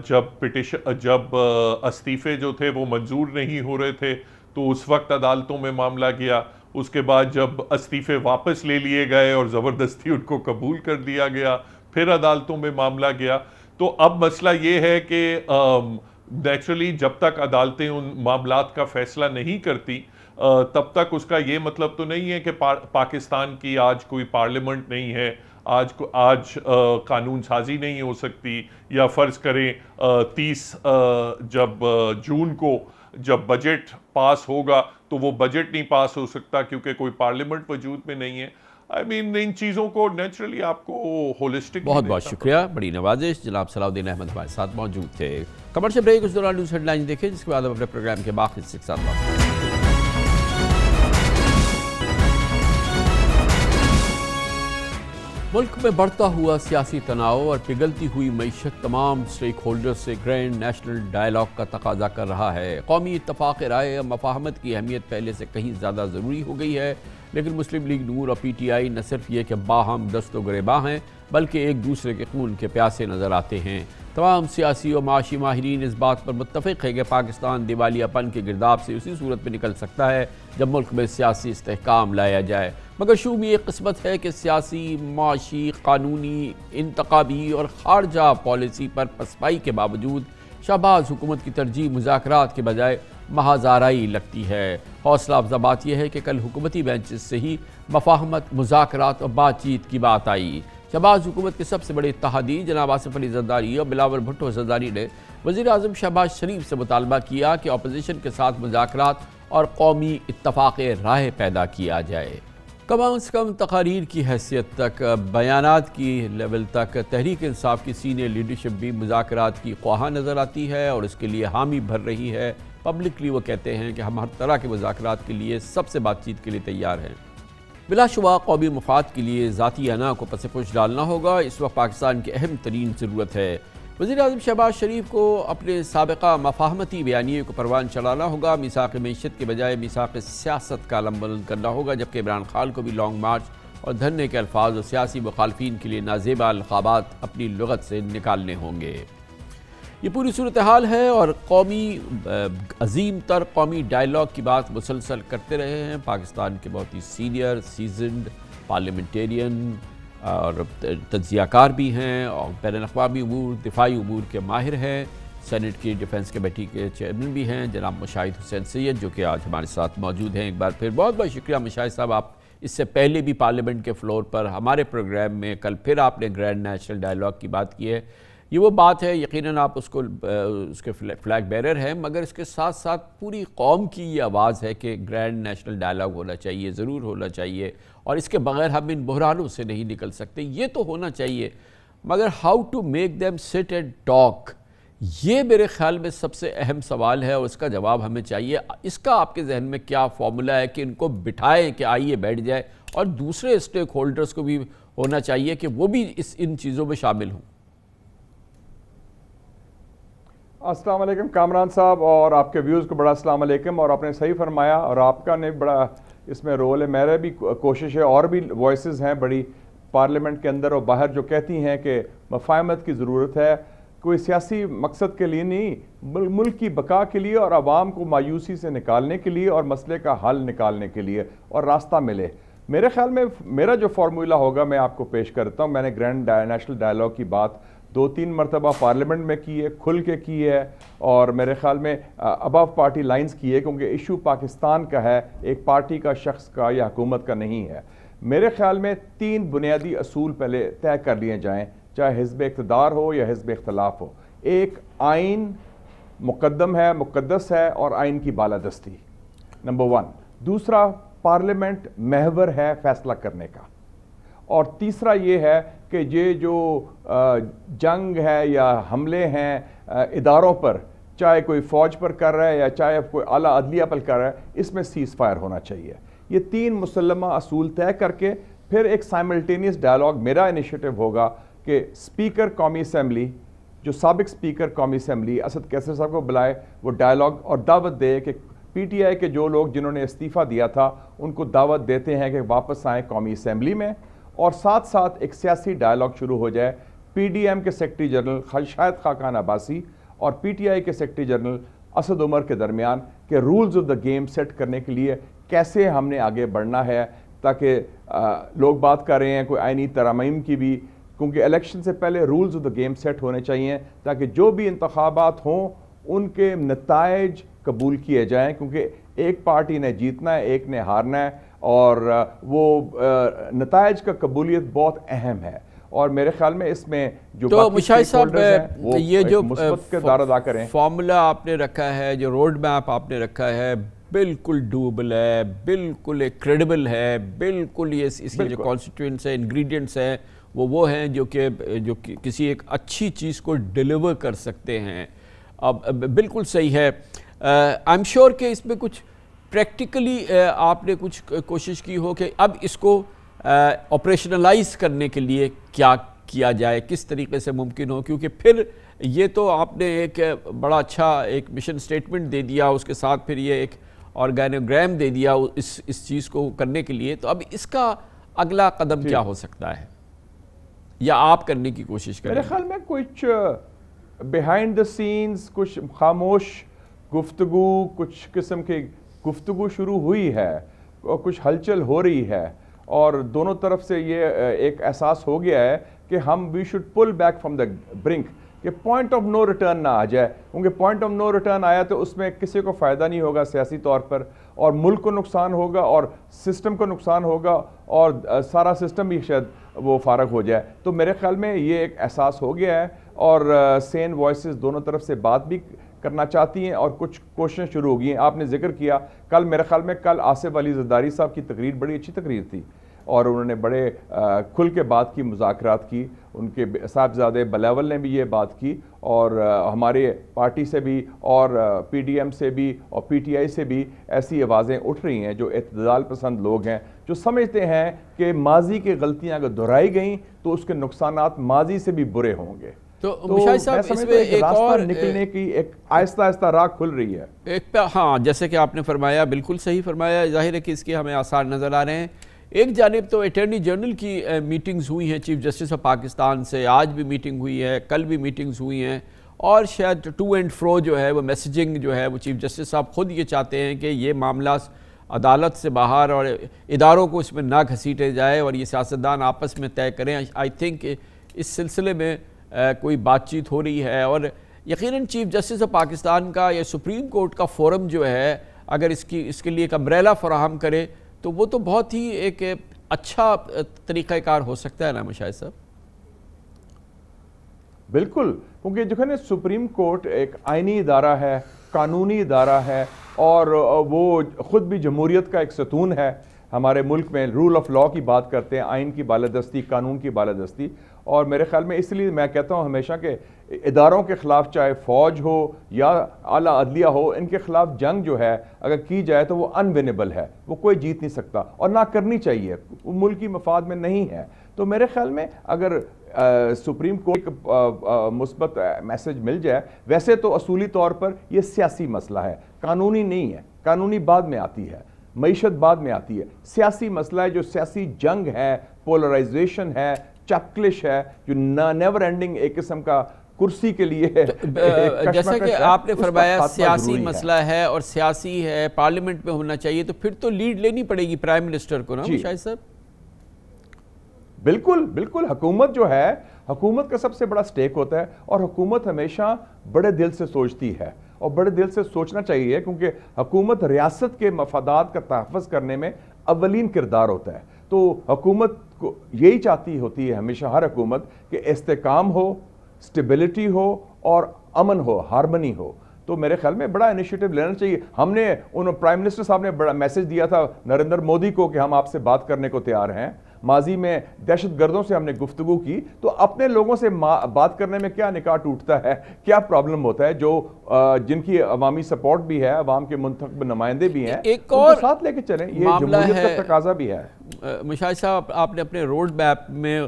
جب استعفے جو تھے وہ منظور نہیں ہو رہے تھے تو اس وقت عدالتوں میں معاملہ گیا. اس کے بعد جب استعفے واپس لے لیے گئے اور زبردستی ان کو قبول کر دیا گیا پھر عدالتوں میں معاملہ گیا. تو اب مسئلہ یہ ہے کہ نیچرلی جب تک عدالتیں ان معاملات کا فیصلہ نہیں کرتی تب تک اس کا یہ مطلب تو نہیں ہے کہ پاکستان کی آج کوئی پارلیمنٹ نہیں ہے، آج قانون سازی نہیں ہو سکتی، یا فرض کریں 30 جون کو جب بجٹ پاس ہوگا تو وہ بجٹ نہیں پاس ہو سکتا کیونکہ کوئی پارلیمنٹ وجود میں نہیں ہے. ان چیزوں کو نیچرلی آپ کو ہولسٹک. بہت بہت شکریہ، بڑی نوازش. جناب صلاح الدین احمد ہمارے ساتھ موجود تھے. کمرشل بریک، اس دوران نیوز ہیڈ لائن دیکھیں، جس کے بعد ہم اپنے پروگرام کے باقی حصے کے ساتھ بات کریں. ملک میں بڑھتا ہوا سیاسی تناؤ اور پگھلتی ہوئی معیشت تمام اسٹیک ہولڈر سے گرینڈ نیشنل ڈائیلاگ کا تقاضا کر رہا ہے. قومی اتفاق رائے اور مفاہمت کی اہمیت پہلے سے کہیں زیادہ ضروری ہو گئی ہے، لیکن مسلم لیگ نور اور پی ٹی آئی نہ صرف یہ کہ باہم دست و گریباں ہیں بلکہ ایک دوسرے کے خون کے پیاسے نظر آتے ہیں. تمام سیاسی اور معاشی ماہرین اس بات پر متفق ہے کہ پاکستان دیوالیہ پن کے گرداب سے اسی صورت میں نکل سکتا ہے جب ملک میں سیاسی استحکام لایا جائے. مگر شوم یہ قسمت ہے کہ سیاسی، معاشی، قانونی، انتخابی اور خارجہ پالیسی پر پسپائی کے باوجود شہباز حکومت کی ترجیح مذاکرات کے بجائے محض آرائی لگتی ہے. حوصلہ افزا بات یہ ہے کہ کل حکومتی بینچز سے ہی مفاہمت، مذاکرات اور بات چیت کی بات آئی. شہباز حکومت کے سب سے بڑے اتحادی جناب آصف علی زرداری اور بلاول بھٹو زرداری نے وزیر اعظم شہباز شریف سے مطالبہ کیا کہ اپوزیشن کے ساتھ مذاکرات اور قومی اتفاق رائے پیدا کیا جائے. کم از کم تقاریر کی حیثیت تک، بیانات کی لیول تک تحریک انصاف کی سینئر لیڈرشپ بھی مذاکرات کی خواہاں نظر آتی ہے اور اس کے لیے حامی بھر رہی ہے. پبلکلی وہ کہتے ہیں کہ ہم ہر طرح کے مذاکرات کے لیے سب سے بات چیت کے لیے تیار ہیں. بلا شبہ قومی مفاد کے لیے ذاتی انا کو پس پش ڈالنا ہوگا. اس وقت پاکستان کی اہم ترین ضرورت ہے. وزیر اعظم شہباز شریف کو اپنے سابقہ مفاہمتی بیانیے کو پروان چڑھانا ہوگا. میثاق معیشت کے بجائے میثاق سیاست کا علم بلند کرنا ہوگا، جبکہ عمران خان کو بھی لانگ مارچ اور دھرنے کے الفاظ اور سیاسی مخالفین کے لیے نازیبا القابات اپنی لغت سے نکالنے ہوں گے. یہ پوری صورتحال ہے اور قومی عظیم تر قومی ڈائیلاگ کی بات مسلسل کرتے رہے ہیں پاکستان کے بہت ہی سینئر سیزنڈ پارلیمنٹیرین اور تجزیہ کار بھی ہیں اور بین الاقوامی امور، دفاعی امور کے ماہر ہیں. سینٹ کی ڈیفنس کمیٹی کے چیئرمین بھی ہیں جناب مشاہد حسین سید، جو کہ آج ہمارے ساتھ موجود ہیں. ایک بار پھر بہت بہت شکریہ مشاہد صاحب. آپ اس سے پہلے بھی پارلیمنٹ کے فلور پر ہمارے پروگرام میں کل پھر آپ نے گرینڈ نیشنل ڈائیلاگ کی بات کی ہے. یہ وہ بات ہے، یقیناً آپ اس کے فلیگ بیرر ہیں، مگر اس کے ساتھ ساتھ پوری قوم کی یہ آواز ہے کہ گرینڈ نیشنل ڈائیلاگ ہونا چاہیے، ضرور ہونا چاہیے، اور اس کے بغیر ہم ان بحرانوں سے نہیں نکل سکتے. یہ تو ہونا چاہیے، مگر ہاؤ ٹو میک دیم سٹ اینڈ ٹاک، یہ میرے خیال میں سب سے اہم سوال ہے اور اس کا جواب ہمیں چاہیے. اس کا آپ کے ذہن میں کیا فارمولا ہے کہ ان کو بٹھائیں کہ آئیے بیٹھ جائے, اور دوسرے اسٹیک ہولڈرز کو بھی ہونا چاہیے کہ وہ بھی ان چیزوں میں شامل ہوں؟ السلام علیکم کامران صاحب, اور آپ کے ویوز کو بڑا السلام علیکم. اور آپ نے صحیح فرمایا, اور آپ کا نے بڑا اس میں رول ہے. میرے بھی کوشش ہے, اور بھی وائسز ہیں بڑی پارلیمنٹ کے اندر اور باہر جو کہتی ہیں کہ مفاہمت کی ضرورت ہے, کوئی سیاسی مقصد کے لیے نہیں, ملک کی بقا کے لیے اور عوام کو مایوسی سے نکالنے کے لیے اور مسئلے کا حل نکالنے کے لیے, اور راستہ ملے. میرے خیال میں میرا جو فارمولا ہوگا میں آپ کو پیش کرتا ہوں. میں نے گرینڈ نیشنل ڈائیلاگ کی بات 2-3 مرتبہ پارلیمنٹ میں کی ہے, کھل کے کی ہے, اور میرے خیال میں ابو پارٹی لائنز کی ہے, کیونکہ ایشو پاکستان کا ہے, ایک پارٹی کا, شخص کا یا حکومت کا نہیں ہے. میرے خیال میں 3 بنیادی اصول پہلے طے کر لیے جائیں, چاہے حزب اقتدار ہو یا حزب اختلاف ہو. ایک آئین مقدم ہے, مقدس ہے, اور آئین کی بالادستی, نمبر 1. دوسرا, پارلیمنٹ محور ہے فیصلہ کرنے کا. اور تیسرا یہ ہے کہ یہ جو جنگ ہے یا حملے ہیں اداروں پر, چاہے کوئی فوج پر کر رہا ہے یا چاہے کوئی اعلیٰ عدلیہ پر کر رہا ہے, اس میں سیز فائر ہونا چاہیے. یہ 3 مسلمہ اصول طے کر کے پھر ایک سائملٹینیس ڈائیلاگ میرا انیشیٹو ہوگا کہ اسپیکر قومی اسمبلی, جو سابق اسپیکر قومی اسمبلی اسد کیسر صاحب کو بلائے, وہ ڈائیلاگ اور دعوت دے کہ پی ٹی آئی کے جو لوگ جنہوں نے استعفیٰ دیا تھا ان کو دعوت دیتے ہیں کہ واپس آئیں قومی اسمبلی میں, اور ساتھ ساتھ ایک سیاسی ڈائیلاگ شروع ہو جائے پی ڈی ایم کے سیکرٹری جنرل شاہد خاقان عباسی اور پی ٹی آئی کے سیکرٹری جنرل اسد عمر کے درمیان کہ rules of the game set کرنے کے لیے کیسے ہم نے آگے بڑھنا ہے, تاکہ لوگ بات کر رہے ہیں کوئی آئینی ترامیم کی بھی, کیونکہ الیکشن سے پہلے rules of the game set ہونے چاہیے تاکہ جو بھی انتخابات ہوں ان کے نتائج قبول کیے جائیں, کیونکہ ایک پارٹی نے جیتنا ہے, ایک نے ہارنا ہے, اور وہ نتائج کا قبولیت بہت اہم ہے. اور میرے خیال میں اس میں جو تو مشاہد صاحب یہ جو مثبت کردار ادا کریں. فارمولا آپ نے رکھا ہے, جو روڈ میپ آپ نے رکھا ہے, بالکل ڈوبل ہے, بالکل کریڈیبل ہے, بالکل یہ اس کے جو کانسٹیٹوئنٹس ہیں, انگریڈینٹس ہیں, وہ ہیں جو کسی ایک اچھی چیز کو ڈیلیور کر سکتے ہیں. اب بالکل صحیح ہے. آئی ایم شیور کہ اس میں کچھ پریکٹیکلی آپ نے کچھ کوشش کی ہو کہ اب اس کو آپریشنلائز کرنے کے لیے کیا کیا جائے, کس طریقے سے ممکن ہو, کیونکہ پھر یہ تو آپ نے ایک بڑا اچھا ایک مشن سٹیٹمنٹ دے دیا, اس کے ساتھ پھر یہ ایک آرگینوگرام دے دیا اس چیز کو کرنے کے لیے. تو اب اس کا اگلا قدم کیا ہو سکتا ہے یا آپ کرنے کی کوشش کریں؟ میرے خیال میں کچھ بیہائنڈ دا سینز, کچھ خاموش گفتگو, کچھ قسم کی گفتگو شروع ہوئی ہے اور کچھ ہلچل ہو رہی ہے, اور دونوں طرف سے یہ ایک احساس ہو گیا ہے کہ ہم we should pull back from the brink, کہ پوائنٹ آف نو ریٹرن نہ آ جائے, کیونکہ پوائنٹ آف نو ریٹرن آیا تو اس میں کسی کو فائدہ نہیں ہوگا سیاسی طور پر, اور ملک کو نقصان ہوگا اور سسٹم کو نقصان ہوگا, اور سارا سسٹم بھی شاید وہ فارغ ہو جائے. تو میرے خیال میں یہ ایک احساس ہو گیا ہے, اور سین وائسز دونوں طرف سے بات بھی کرنا چاہتی ہیں, اور کچھ کوششیں شروع ہو گئی ہیں. آپ نے ذکر کیا کل, میرے خیال میں کل آصف علی زرداری صاحب کی تقریر بڑی اچھی تقریر تھی, اور انہوں نے بڑے کھل کے بات کی, مذاکرات کی. ان کے صاحبزادے بلاول نے بھی یہ بات کی, اور ہمارے پارٹی سے بھی اور پی ڈی ایم سے بھی اور پی ٹی آئی سے بھی ایسی آوازیں اٹھ رہی ہیں جو اعتدال پسند لوگ ہیں, جو سمجھتے ہیں کہ ماضی کی غلطیاں اگر دہرائی گئیں تو اس کے نقصانات ماضی سے بھی برے ہوں گے. تو مشاہد صاحب اس میں ایک اور نکلنے کی ایک آہستہ آہستہ راہ کھل رہی ہے. ایک ہاں, جیسے کہ آپ نے فرمایا, بالکل صحیح فرمایا, ظاہر ہے کہ اس کے ہمیں آثار نظر آ رہے ہیں. ایک جانب تو اٹارنی جنرل کی میٹنگز ہوئی ہیں چیف جسٹس آف پاکستان سے, آج بھی میٹنگ ہوئی ہے, کل بھی میٹنگز ہوئی ہیں, اور شاید ٹو اینڈ فرو جو ہے وہ میسیجنگ جو ہے وہ چیف جسٹس صاحب خود یہ چاہتے ہیں کہ یہ معاملہ عدالت سے باہر اور اداروں کو اس میں نہ گھسیٹے جائے اور یہ سیاستدان آپس میں طے کریں. آئی تھنک اس سلسلے میں کوئی بات چیت ہو رہی ہے, اور یقیناً چیف جسٹس آف پاکستان کا یا سپریم کورٹ کا فورم جو ہے اگر اس کے لیے ایک امبریلا فراہم کرے تو وہ تو بہت ہی ایک اچھا طریقہ کار ہو سکتا ہے نا مشاہد صاحب؟ بالکل, کیونکہ جو ہے نا سپریم کورٹ ایک آئینی ادارہ ہے, قانونی ادارہ ہے, اور وہ خود بھی جمہوریت کا ایک ستون ہے. ہمارے ملک میں رول آف لا کی بات کرتے ہیں, آئین کی بالادستی, قانون کی بالادستی. اور میرے خیال میں اس لیے میں کہتا ہوں ہمیشہ کہ اداروں کے خلاف, چاہے فوج ہو یا اعلیٰ عدلیہ ہو, ان کے خلاف جنگ جو ہے اگر کی جائے تو وہ انونیبل ہے, وہ کوئی جیت نہیں سکتا اور نہ کرنی چاہیے, وہ ملکی مفاد میں نہیں ہے. تو میرے خیال میں اگر سپریم کورٹ مثبت میسج مل جائے, ویسے تو اصولی طور پر یہ سیاسی مسئلہ ہے, قانونی نہیں ہے, قانونی بعد میں آتی ہے, معیشت بعد میں آتی ہے. سیاسی مسئلہ ہے جو سیاسی جنگ ہے, پولرائزیشن ہے, چپکلش ہے, جو نیور اینڈنگ ایک قسم کا کرسی کے لیے جیسا کہ آپ نے فرمایا سیاسی مسئلہ ہے اور سیاسی ہے, پارلیمنٹ میں ہونا چاہیے, تو پھر تو لیڈ لینی پڑے گی پرائم منسٹر کو نا شاہد صاحب؟ بالکل بالکل. حکومت جو ہے, حکومت کا سب سے بڑا سٹیک ہوتا ہے, اور حکومت ہمیشہ بڑے دل سے سوچتی ہے, اور بڑے دل سے سوچنا چاہیے, کیونکہ حکومت ریاست کے مفادات کا تحفظ کرنے میں اولین کردار ہوتا ہے. تو حکومت کو یہی چاہتی ہوتی ہے ہمیشہ, ہر حکومت, کہ استحکام ہو, سٹیبلٹی ہو اور امن ہو, ہارمنی ہو. تو میرے خیال میں بڑا انیشیٹو لینا چاہیے. ہم نے پرائم منسٹر صاحب نے بڑا میسج دیا تھا نریندر مودی کو کہ ہم آپ سے بات کرنے کو تیار ہیں. ماضی میں دہشت گردوں سے ہم نے گفتگو کی, تو اپنے لوگوں سے بات کرنے میں کیا نکاح ٹوٹتا ہے, کیا پرابلم ہوتا ہے, جو جن کی عوامی سپورٹ بھی ہے, عوام کے منتخب نمائندے بھی ہیں, ایک اور ساتھ لے کے چلیں. یہ جمہوریت کا تقاضا بھی ہے. مشاہد صاحب, آپ نے اپنے روڈ میپ میں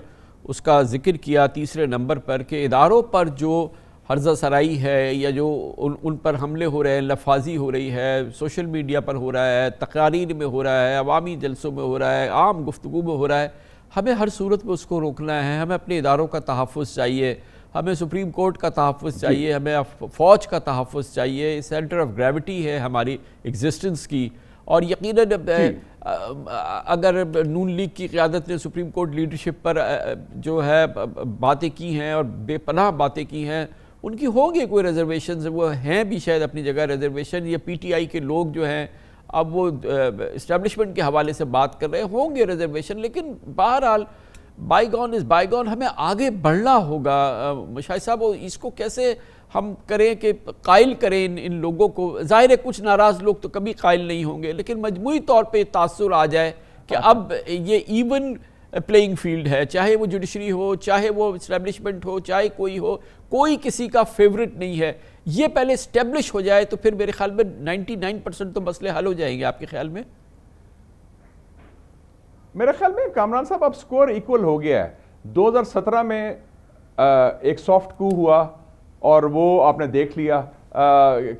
اس کا ذکر کیا تیسرے نمبر پر, کہ اداروں پر جو ہرزہ سرائی ہے یا جو ان پر حملے ہو رہے ہیں, لفاظی ہو رہی ہے, سوشل میڈیا پر ہو رہا ہے, تقاریر میں ہو رہا ہے, عوامی جلسوں میں ہو رہا ہے, عام گفتگو میں ہو رہا ہے, ہمیں ہر صورت میں اس کو روکنا ہے. ہمیں اپنے اداروں کا تحفظ چاہیے, ہمیں سپریم کورٹ کا تحفظ چاہیے, ہمیں فوج کا تحفظ چاہیے. سینٹر آف گریوٹی ہے ہماری ایگزسٹنس کی, اور یقیناً اگر نون لیگ کی قیادت نے سپریم کورٹ لیڈرشپ پر جو ہے باتیں کی ہیں اور بے پناہ باتیں کی ہیں, ان کی ہوں گے کوئی ریزرویشنز, وہ ہیں بھی شاید اپنی جگہ ریزرویشن, یا پی ٹی آئی کے لوگ جو ہیں اب وہ اسٹیبلشمنٹ کے حوالے سے بات کر رہے ہیں, ہوں گے ریزرویشن, لیکن بہرحال bygone is bygone. ہمیں آگے بڑھنا ہوگا. مشاہد صاحب, اس کو کیسے ہم کریں کہ قائل کریں ان لوگوں کو؟ ظاہر ہے کچھ ناراض لوگ تو کبھی قائل نہیں ہوں گے, لیکن مجموعی طور پہ تاثر آ جائے کہ اب یہ ایون پلینگ فیلڈ ہے, چاہے وہ جوڈیشری ہو, چاہے وہ اسٹیبلشمنٹ ہو, چاہے کوئی ہو, کوئی کسی کا فیورٹ نہیں ہے. یہ پہلے اسٹیبلش ہو جائے تو پھر میرے خیال میں 99% تو مسئلے حل ہو جائیں گے. آپ کے خیال میں؟ میرے خیال میں کامران صاحب اب سکور ایکول ہو گیا ہے. 2017 میں ایک سافٹ کو ہوا, اور وہ آپ نے دیکھ لیا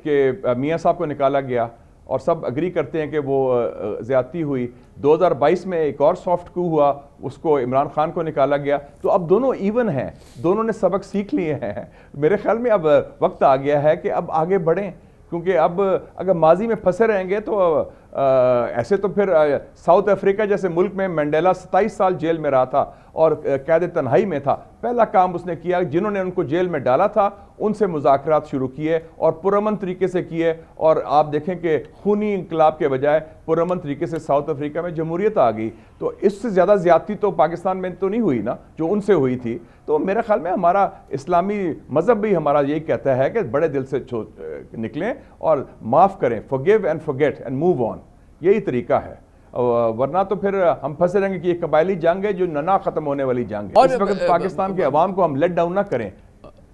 کہ میاں صاحب کو نکالا گیا, اور سب اگری کرتے ہیں کہ وہ زیادتی ہوئی. 2022 میں ایک اور سافٹ کو ہوا, اس کو عمران خان کو نکالا گیا. تو اب دونوں ایون ہیں, دونوں نے سبق سیکھ لیے ہیں. میرے خیال میں اب وقت آ گیا ہے کہ اب آگے بڑھیں, کیونکہ اب اگر ماضی میں پھنسے رہیں گے تو ایسے تو پھر ساؤتھ افریقہ جیسے ملک میں مینڈیلا 27 سال جیل میں رہا تھا اور قید تنہائی میں تھا. پہلا کام اس نے کیا, جنہوں نے ان کو جیل میں ڈالا تھا ان سے مذاکرات شروع کیے اور پرامن طریقے سے کیے, اور آپ دیکھیں کہ خونی انقلاب کے بجائے پرامن طریقے سے ساؤتھ افریقہ میں جمہوریت آ گئی. تو اس سے زیادہ زیادتی تو پاکستان میں تو نہیں ہوئی نا جو ان سے ہوئی تھی. تو میرے خیال میں ہمارا اسلامی مذہب بھی ہمارا یہی کہتا ہے کہ بڑے دل سے نکلیں اور معاف کریں, forgive and forget and move on. یہی طریقہ ہے, ورنہ تو پھر ہم پھنسے رہیں گے کہ یہ قبائلی جنگ ہے جو نہ ختم ہونے والی جنگ ہے. اس وقت پاکستان کے عوام کو ہم لیٹ ڈاؤن نہ کریں.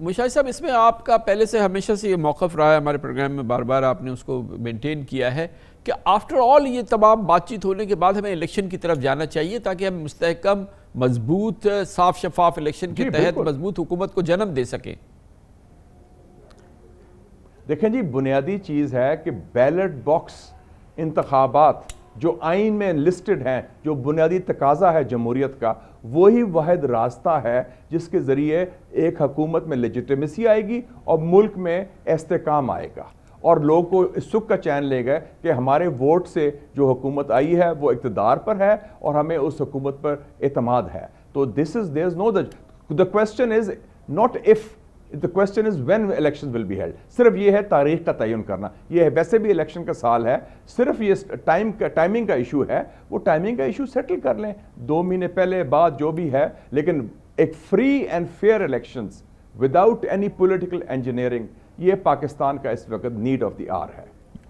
مشاہد صاحب, اس میں آپ کا پہلے سے ہمیشہ سے یہ موقف رہا ہے, ہمارے پروگرام میں بار بار آپ نے اس کو مینٹین کیا ہے کہ آفٹر آل یہ تمام بات چیت ہونے کے بعد ہمیں الیکشن کی طرف جانا چاہیے تاکہ ہم مستحکم, مضبوط, صاف شفاف الیکشن کے تحت مضبوط حکومت کو جنم دے سکیں. دیکھیں جی, بنیادی چیز ہے کہ بیلٹ باکس انتخابات جو آئین میں لسٹڈ ہیں, جو بنیادی تقاضا ہے جمہوریت کا, وہی واحد راستہ ہے جس کے ذریعے ایک حکومت میں لیجیٹیمیسی آئے گی اور ملک میں استحکام آئے گا, اور لوگ کو اس سکھ کا چین لے گئے کہ ہمارے ووٹ سے جو حکومت آئی ہے وہ اقتدار پر ہے اور ہمیں اس حکومت پر اعتماد ہے. تو there is no the question is not if, the question is when elections will be held. صرف یہ ہے تاریخ کا تعین کرنا. یہ ویسے بھی الیکشن کا سال ہے, صرف یہ ٹائمنگ کا ایشو ہے. وہ ٹائمنگ کا ایشو سیٹل کر لیں 2 مہینے پہلے بعد جو بھی ہے, لیکن ایک free and fair elections without any political engineering, یہ پاکستان کا اس وقت نیڈ آف دی آر ہے.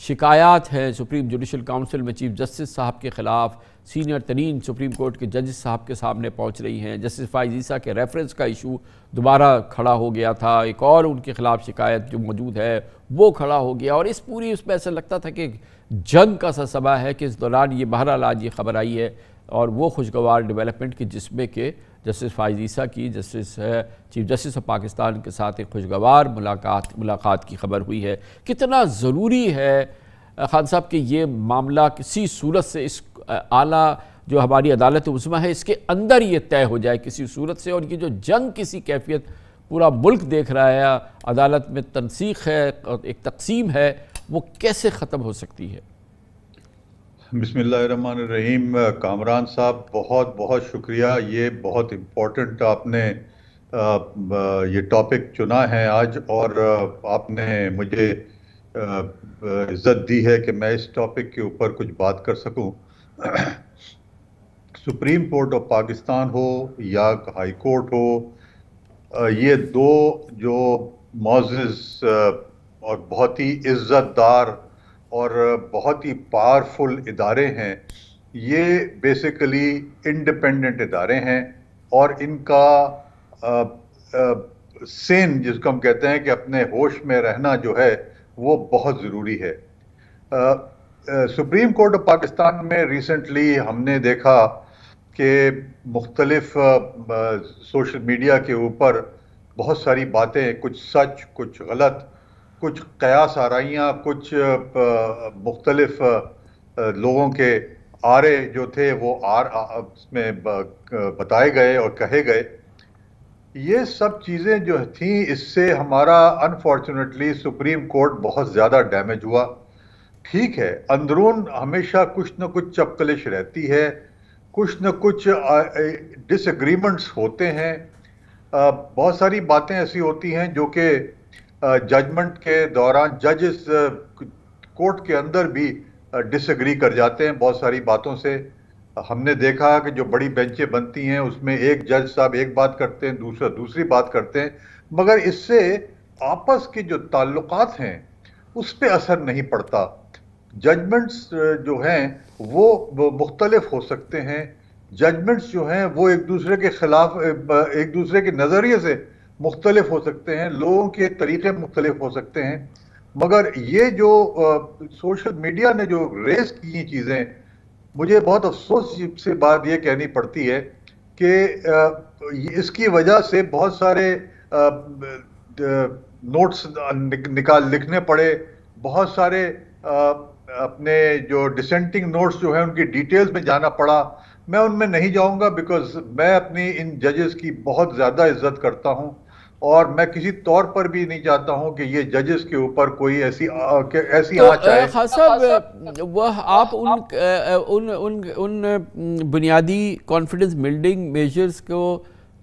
شکایات ہیں سپریم جوڈیشل کونسل میں چیف جسٹس صاحب کے خلاف، سینئر ترین سپریم کورٹ کے ججز صاحب کے سامنے پہنچ رہی ہیں. جسٹس فائز عیسیٰ کے ریفرنس کا ایشو دوبارہ کھڑا ہو گیا تھا، ایک اور ان کے خلاف شکایت جو موجود ہے وہ کھڑا ہو گیا، اور اس میں ایسا لگتا تھا کہ جنگ کا سا سبا ہے کہ اس دوران یہ بہرحال آج یہ خبر آئی ہے اور وہ خوشگوار ڈیولپمنٹ کی جس میں کہ جسٹس فائز عیسیٰ کی چیف جسٹس آف پاکستان کے ساتھ ایک خوشگوار ملاقات کی خبر ہوئی ہے. کتنا ضروری ہے خان صاحب کہ یہ معاملہ کسی صورت سے اس اعلیٰ جو ہماری عدالت عظمیٰ ہے اس کے اندر یہ طے ہو جائے کسی صورت سے، اور یہ جو جنگ کسی کیفیت پورا ملک دیکھ رہا ہے، عدالت میں تنسیق ہے اور ایک تقسیم ہے، وہ کیسے ختم ہو سکتی ہے؟ بسم اللہ الرحمن الرحیم. کامران صاحب بہت بہت شکریہ، یہ بہت امپورٹنٹ آپ نے یہ ٹاپک چنا ہے آج، اور آپ نے مجھے عزت دی ہے کہ میں اس ٹاپک کے اوپر کچھ بات کر سکوں. سپریم کورٹ آف پاکستان ہو یا ہائی کورٹ ہو، یہ دو جو معزز اور بہت ہی عزت دار اور بہت ہی پاورفل ادارے ہیں. یہ بیسیکلی انڈیپینڈنٹ ادارے ہیں، اور ان کا سین جس کو ہم کہتے ہیں کہ اپنے ہوش میں رہنا جو ہے وہ بہت ضروری ہے. سپریم کورٹ آف پاکستان میں ریسنٹلی ہم نے دیکھا کہ مختلف سوشل میڈیا کے اوپر بہت ساری باتیں، کچھ سچ کچھ غلط، کچھ قیاس آرائیاں، کچھ مختلف لوگوں کے آرے جو تھے وہ اس میں بتائے گئے اور کہے گئے. یہ سب چیزیں جو تھیں اس سے ہمارا انفارچونیٹلی سپریم کورٹ بہت زیادہ ڈیمیج ہوا. ٹھیک ہے، اندرون ہمیشہ کچھ نہ کچھ چپکلش رہتی ہے، کچھ نہ کچھ ڈس ایگریمنٹس ہوتے ہیں، بہت ساری باتیں ایسی ہوتی ہیں جو کہ ججمنٹ کے دوران ججز کورٹ کے اندر بھی ڈس ایگری کر جاتے ہیں بہت ساری باتوں سے. ہم نے دیکھا کہ جو بڑی بینچیں بنتی ہیں اس میں ایک جج صاحب ایک بات کرتے ہیں، دوسرا دوسری بات کرتے ہیں، مگر اس سے آپس کے جو تعلقات ہیں اس پہ اثر نہیں پڑتا. ججمنٹس جو ہیں وہ مختلف ہو سکتے ہیں، ججمنٹس جو ہیں وہ ایک دوسرے کے خلاف، ایک دوسرے کے نظریے سے مختلف ہو سکتے ہیں، لوگوں کے طریقے مختلف ہو سکتے ہیں، مگر یہ جو سوشل میڈیا نے جو ریز کی یہ چیزیں، مجھے بہت افسوس سے بات یہ کہنی پڑتی ہے کہ اس کی وجہ سے بہت سارے نوٹس لکھنے پڑے، بہت سارے اپنے جو ڈسینٹنگ نوٹس جو ہیں ان کی ڈیٹیلز میں جانا پڑا. میں ان میں نہیں جاؤں گا بیکاز میں اپنی ان ججز کی بہت زیادہ عزت کرتا ہوں، اور میں کسی طور پر بھی نہیں چاہتا ہوں کہ یہ ججز کے اوپر کوئی ایسی آنچ آئے. خان صاحب، وہ آپ ان بنیادی کانفیڈنس بلڈنگ میجرز کو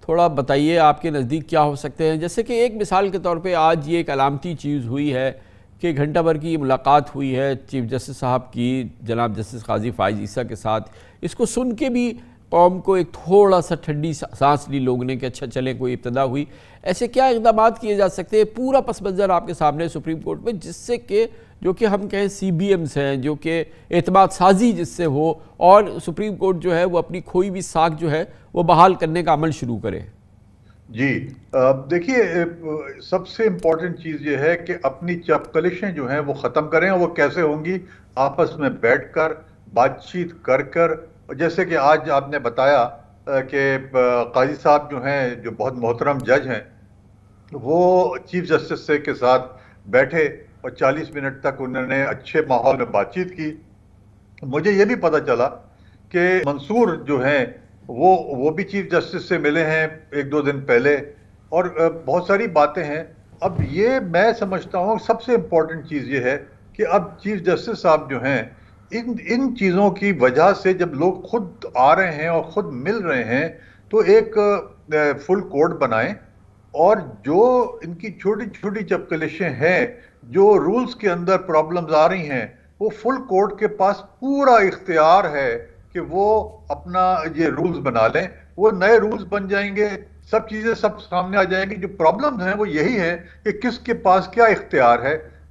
تھوڑا بتائیے، آپ کے نزدیک کیا ہو سکتے ہیں؟ جیسے کہ ایک مثال کے طور پہ آج یہ ایک علامتی چیز ہوئی ہے کہ گھنٹہ بھر کی یہ ملاقات ہوئی ہے چیف جسٹس صاحب کی جناب جسٹس قاضی فائز عیسیٰ کے ساتھ. اس کو سن کے بھی قوم کو ایک تھوڑا سا ٹھنڈی سانس لی لوگوں نے کہ اچھا چلیں کوئی ابتدا ہوئی. ایسے کیا اقدامات کیے جا سکتے ہیں؟ پورا پس منظر آپ کے سامنے سپریم کورٹ میں، جس سے کہ جو کہ ہم کہیں سی بی ایمز ہیں، جو کہ اعتماد سازی جس سے ہو، اور سپریم کورٹ جو ہے وہ اپنی کھوئی ہوئی ساکھ جو ہے وہ بحال کرنے کا عمل شروع کرے. جی دیکھیے، سب سے امپورٹنٹ چیز یہ ہے کہ اپنی چپکلشیں جو ہیں وہ ختم کریں، اور وہ کیسے ہوں گی؟ آپس میں بیٹھ کر بات چیت کر جیسے کہ آج آپ نے بتایا کہ قاضی صاحب جو ہیں، جو بہت محترم جج ہیں، وہ چیف جسٹس سے کے ساتھ بیٹھے اور 40 منٹ تک انہوں نے اچھے ماحول میں بات چیت کی. مجھے یہ بھی پتہ چلا کہ منصور جو ہیں وہ بھی چیف جسٹس سے ملے ہیں 1-2 دن پہلے، اور بہت ساری باتیں ہیں. اب یہ میں سمجھتا ہوں سب سے امپورٹنٹ چیز یہ ہے کہ اب چیف جسٹس صاحب جو ہیں ان چیزوں کی وجہ سے جب لوگ خود آ رہے ہیں اور خود مل رہے ہیں تو ایک فل کوڈ بنائیں، اور جو ان کی چھوٹی چھوٹی چپکلشیں ہیں، جو رولز کے اندر پرابلمز آ رہی ہیں، وہ فل کوڈ کے پاس پورا اختیار ہے کہ وہ اپنا یہ رولز بنا لیں. وہ نئے رولز بن جائیں گے، سب چیزیں سب سامنے آ جائیں گی. جو پرابلمز ہیں وہ یہی ہیں کہ کس کے پاس کیا اختیار ہے،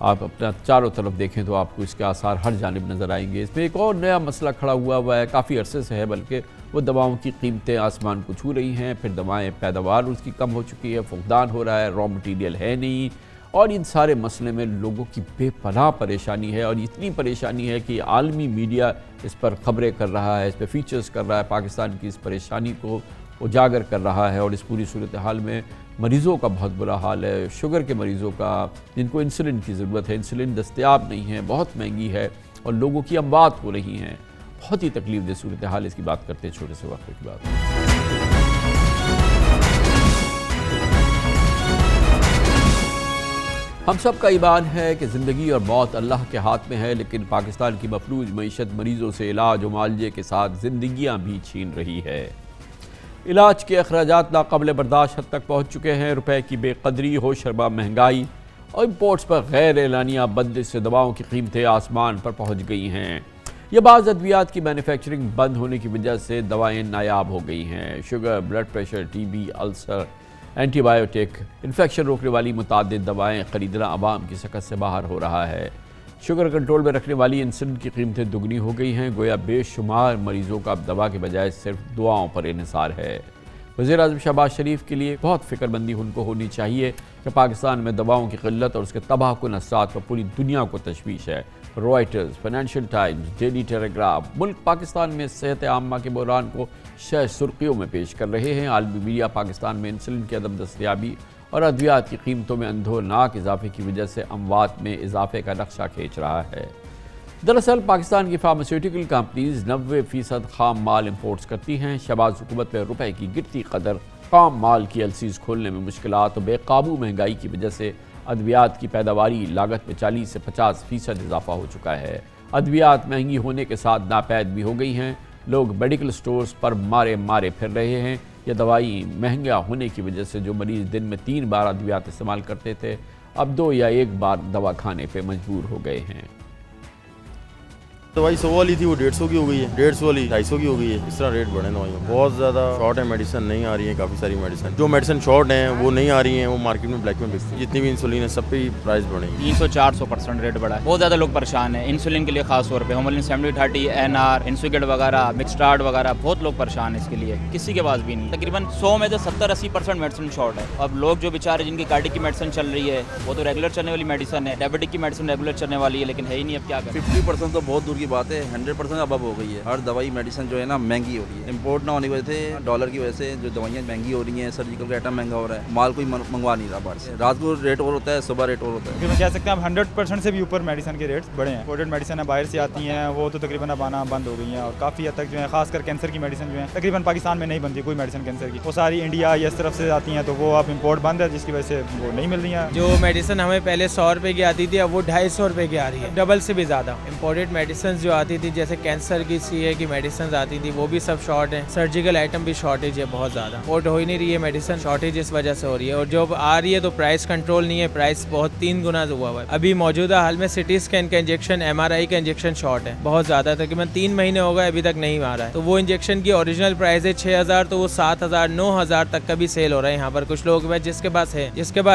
آپ اپنا چاروں طرف دیکھیں تو آپ کو اس کے آثار ہر جانب نظر آئیں گے۔ اس میں ایک اور نیا مسئلہ کھڑا ہوا ہے، کافی عرصے سے ہے بلکہ، وہ دواؤں کی قیمتیں آسمان کو چھو رہی ہیں، پھر دوائیں پیداوار اس کی کم ہو چکی ہے، فقدان ہو رہا ہے، را مٹیریل ہے نہیں، اور ان سارے مسئلے میں لوگوں کی بے پناہ پریشانی ہے، اور اتنی پریشانی ہے کہ عالمی میڈیا اس پر خبریں کر رہا ہے، اس پہ فیچرز کر رہا ہے، پاکستان کی اس پریشانی کو اجاگر کر رہا ہے، اور اس پوری صورتحال میں مریضوں کا بہت برا حال ہے، شوگر کے مریضوں کا، جن کو انسولین کی ضرورت ہے، انسولین دستیاب نہیں ہے، بہت مہنگی ہے، اور لوگوں کی اموات ہو رہی ہیں۔ بہت ہی تکلیف دہ صورتحال، اس کی بات کرتے ہیں چھوٹے سے وقفے کی بات۔ ہم سب کا ایمان ہے کہ زندگی اور موت اللہ کے ہاتھ میں ہے، لیکن پاکستان کی مفلوج معیشت مریضوں سے علاج و معالجے کے ساتھ زندگیاں بھی چھین رہی ہے۔ علاج کے اخراجات ناقابل برداشت حد تک پہنچ چکے ہیں۔ روپے کی بے قدری، ہوشربا مہنگائی اور امپورٹس پر غیر اعلانیہ بندش سے دواؤں کی قیمتیں آسمان پر پہنچ گئی ہیں۔ یہ بعض ادویات کی مینوفیکچرنگ بند ہونے کی وجہ سے دوائیں نایاب ہو گئی ہیں۔ Sugar, blood pressure, T B, ulcer, antibiotic, infection روکنے والی متعدد دوائیں خریدنا عوام کی سکت سے باہر ہو رہا ہے۔ شوگر کنٹرول میں رکھنے والی انسولین کی قیمتیں دگنی ہو گئی ہیں، گویا بے شمار مریضوں کا اب دوا کے بجائے صرف دعاؤں پر انحصار ہے۔ وزیر اعظم شہباز شریف کے لیے بہت فکر مندی ان کو ہونی چاہیے کہ پاکستان میں دواؤں کی قلت اور اس کے تباہ کن اثرات پر پوری دنیا کو تشویش ہے۔ رائٹرز، فائنینشیل ٹائمز، ڈیلی ٹیلی گراف ملک پاکستان میں صحت عامہ کے بحران کو شہ سرخیوں میں پیش کر رہے ہیں۔ عالمی میڈیا پاکستان میں انسولین کی عدم دستیابی اور ادویات کی قیمتوں میں اندھوناک اضافے کی وجہ سے اموات میں اضافے کا نقشہ کھینچ رہا ہے۔ دراصل پاکستان کی فارماسیوٹیکل کمپنیز 90% خام مال امپورٹس کرتی ہیں۔ شہباز حکومت میں روپے کی گرتی قدر، خام مال کی ایلسیز کھولنے میں مشکلات اور بے قابو مہنگائی کی وجہ سے ادویات کی پیداواری لاگت میں 40 سے 50% اضافہ ہو چکا ہے۔ ادویات مہنگی ہونے کے ساتھ ناپید بھی ہو گئی ہیں۔ لوگ میڈیکل سٹورز پر مارے پھر رہے ہیں۔ یہ دوائی مہنگا ہونے کی وجہ سے جو مریض دن میں 3 بار ادویات استعمال کرتے تھے، اب 2 یا 1 بار دوا کھانے پہ مجبور ہو گئے ہیں۔ دوائی 100 والی تھی وہ 150 کی ہو گئی ہے، 150 والی 250 کی ہو گئی ہے۔ اس طرح ریٹ بڑھے دوائیوں، بہت زیادہ شارٹ ہے، میڈیسن نہیں آ رہی ہیں، کافی ساری میڈیسن جو میڈیسن شارٹ ہیں وہ نہیں آ رہی ہیں، وہ مارکیٹ میں بلیک میں بکتی ہیں۔ جتنی بھی انسولین ہے سب پہ پرائز بڑھے ہیں، 300-400% ریٹ بڑھا ہے۔ بہت زیادہ لوگ پریشان ہیں انسولین کے لیے، خاص طور پہ ہومولین 70-30 NR انسوگیٹ وغیرہ مکسٹارڈ وغیرہ، بہت لوگ پریشان ہیں اس کے لیے، کسی کے پاس بھی نہیں۔ تقریباً 100 میں سے 70-80% میڈیسن شارٹ ہے۔ اب لوگ جو بیچارے جن کی کارڈک کی میڈیسن چل رہی ہے وہ تو ریگولر چلنے والی میڈیسن ہے، ڈائبٹک کی میڈیسن ریگولر چلنے والی ہے، لیکن ہے ہی نہیں، اب کیا کریں۔ 50% تو بہت دور کی بات ہے، 100% اب ہو گئی ہے۔ ہر دوائی میڈیسن جو ہے نا مہنگی ہو رہی ہے، امپورٹ نہ ہونے کی وجہ سے، ڈالر کی وجہ سے جو دوائیاں مہنگی ہو رہی ہیں، سرجیکل کا آئٹم مہنگا ہو رہا ہے، مال کوئی منگوا نہیں رہا باہر سے۔ رات کو ریٹ اور ہوتا ہے، صبح ریٹ اور ہوتا ہے۔ تقریباً کہہ سکتے ہیں اب 100% سے بھی اوپر میڈیسن کے ریٹس بڑھے ہیں۔ امپورٹڈ میڈیسن باہر سے آتی ہیں وہ تو تقریباً اب آنا بند ہو گئی ہیں، اور کافی حد تک جو ہے خاص کر کینسر کی میڈیسن جو ہے تقریباً پاکستان میں نہیں بنتی کوئی میڈیسن کینسر کی، وہ ساری انڈیا یا اس طرف سے آتی ہیں، تو وہ اب امپورٹ بند ہے جس کی وجہ سے وہ نہیں مل رہی ہیں۔ جو میڈیسن ہمیں پہلے 100 روپے کی آتی تھی اب وہ 250 روپے کی آ رہی ہے، ڈبل سے بھی زیادہ۔ امپورٹڈ میڈیسن جو آتی تھی جیسے کینسر کی CA کی میڈیسن آتی تھی وہ بھی سب شارٹ ہیں، سرجیکل آئٹم بھی شارٹیج ہے بہت زیادہ، امپورٹ ہو ہی نہیں رہی ہے میڈیسن، شارٹیج اس وجہ سے ہو رہی ہے، اور جو آ رہی ہے تو پرائس کنٹرول نہیں ہے، پرائس بہت 3 گنا ہوا ہے۔ ابھی موجودہ حال میں CT اسکین کا انجیکشن، MRI کا انجیکشن شارٹ ہے بہت زیادہ، تقریباً 3 مہینے ہو گئے ابھی تک نہیں آ رہا ہے، تو وہ انجیکشن کی اوریجنل پرائس ہے 6000 تو وہ 7000 9000 تک کا بھی سیل ہو رہا ہے یہاں پر۔ کچھ لوگ جس کے پاس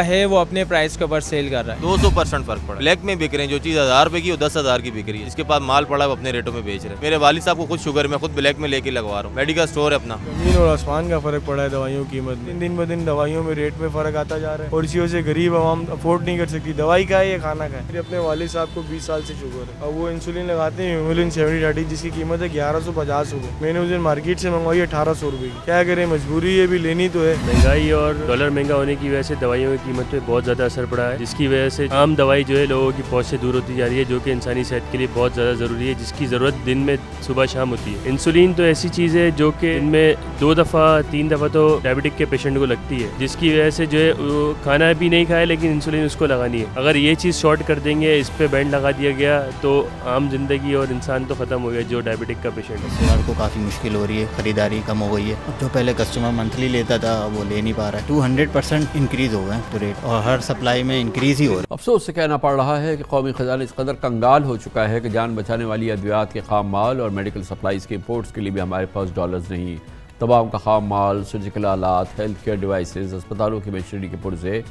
ہے وہ اپنے پرائس کے اوپر سیل کر رہا ہے۔ 200% فرق پڑا، بلیک میں بک رہے ہیں، جو چیز 1000 روپے کی وہ 10,000 کی بک رہی ہے، جس کے پاس مال پڑا ہے وہ اپنے ریٹوں میں بیچ رہے ہیں۔ میرے والد صاحب کو خود شوگر میں خود بلیک میں لے کے لگوا رہا ہوں، میڈیکل اسٹور ہے اپنا۔ زمین اور آسمان کا فرق پڑا ہے دوائیوں کی قیمت میں، دن بدن دوائیوں میں ریٹ میں فرق آتا جا رہا ہے، اور اسی وجہ سے غریب عوام افورڈ نہیں کر سکتی دوائی کا ہے یا کھانا کا ہے۔ میرے اپنے والد صاحب کو 20 سال سے شوگر ہے اور وہ انسولین لگاتے ہیں ہومولین 70-30 جس کی قیمت ہے 1150 روپے، میں نے اس دن مارکیٹ سے منگوائی 1800 روپے کی۔ کیا کریں، مجبوری ہے، بھی لینی تو ہے۔ مہنگائی اور ڈالر مہنگا ہونے کی وجہ سے دوائیوں کی قیمت پہ بہت زیادہ اثر پڑا ہے، جس کی وجہ سے عام دوائی جو ہے لوگوں کی پہنچ سے دور ہوتی جا رہی ہے، جو کہ انسانی صحت کے لیے بہت زیادہ ضروری ہے، جس کی ضرورت دن میں صبح شام ہوتی ہے۔ انسولین تو ایسی چیز ہے جو کہ ان میں 2 دفعہ 3 دفعہ تو ڈائبٹک کے پیشنٹ کو لگتی ہے، جس کی وجہ سے جو ہے وہ کھانا بھی نہیں کھائے لیکن انسولین اس کو لگانی ہے۔ اگر یہ چیز شارٹ کر دیں گے، اس پہ بینڈ لگا دیا گیا تو عام زندگی اور انسان تو ختم ہو گیا جو ڈائبٹک کا پیشنٹ ہے۔ کسٹمر کو کافی مشکل ہو رہی ہے، خریداری کم ہو گئی ہے، جو پہلے کسٹمر منتھلی لیتا تھا وہ لے نہیں پا رہا ہے، 200% انکریز ہو گئے ہیں تو ریٹ، اور ہر سپلائی میں انکریز ہی ہو رہا ہے۔ افسوس سے کہنا پڑ رہا ہے کہ قومی خزانہ اس قدر کنگال ہو چکا ہے کہ جان بچانے والی ادویات کے خام مال اور میڈیکل سپلائز کے امپورٹس کے لیے بھی ہمارے پاس ڈالرز نہیں۔ دواؤں کا خام مال، سرجیکل آلات، ہیلتھ کیئر ڈیوائسز، اسپتالوں کی مشینری کے پرزے،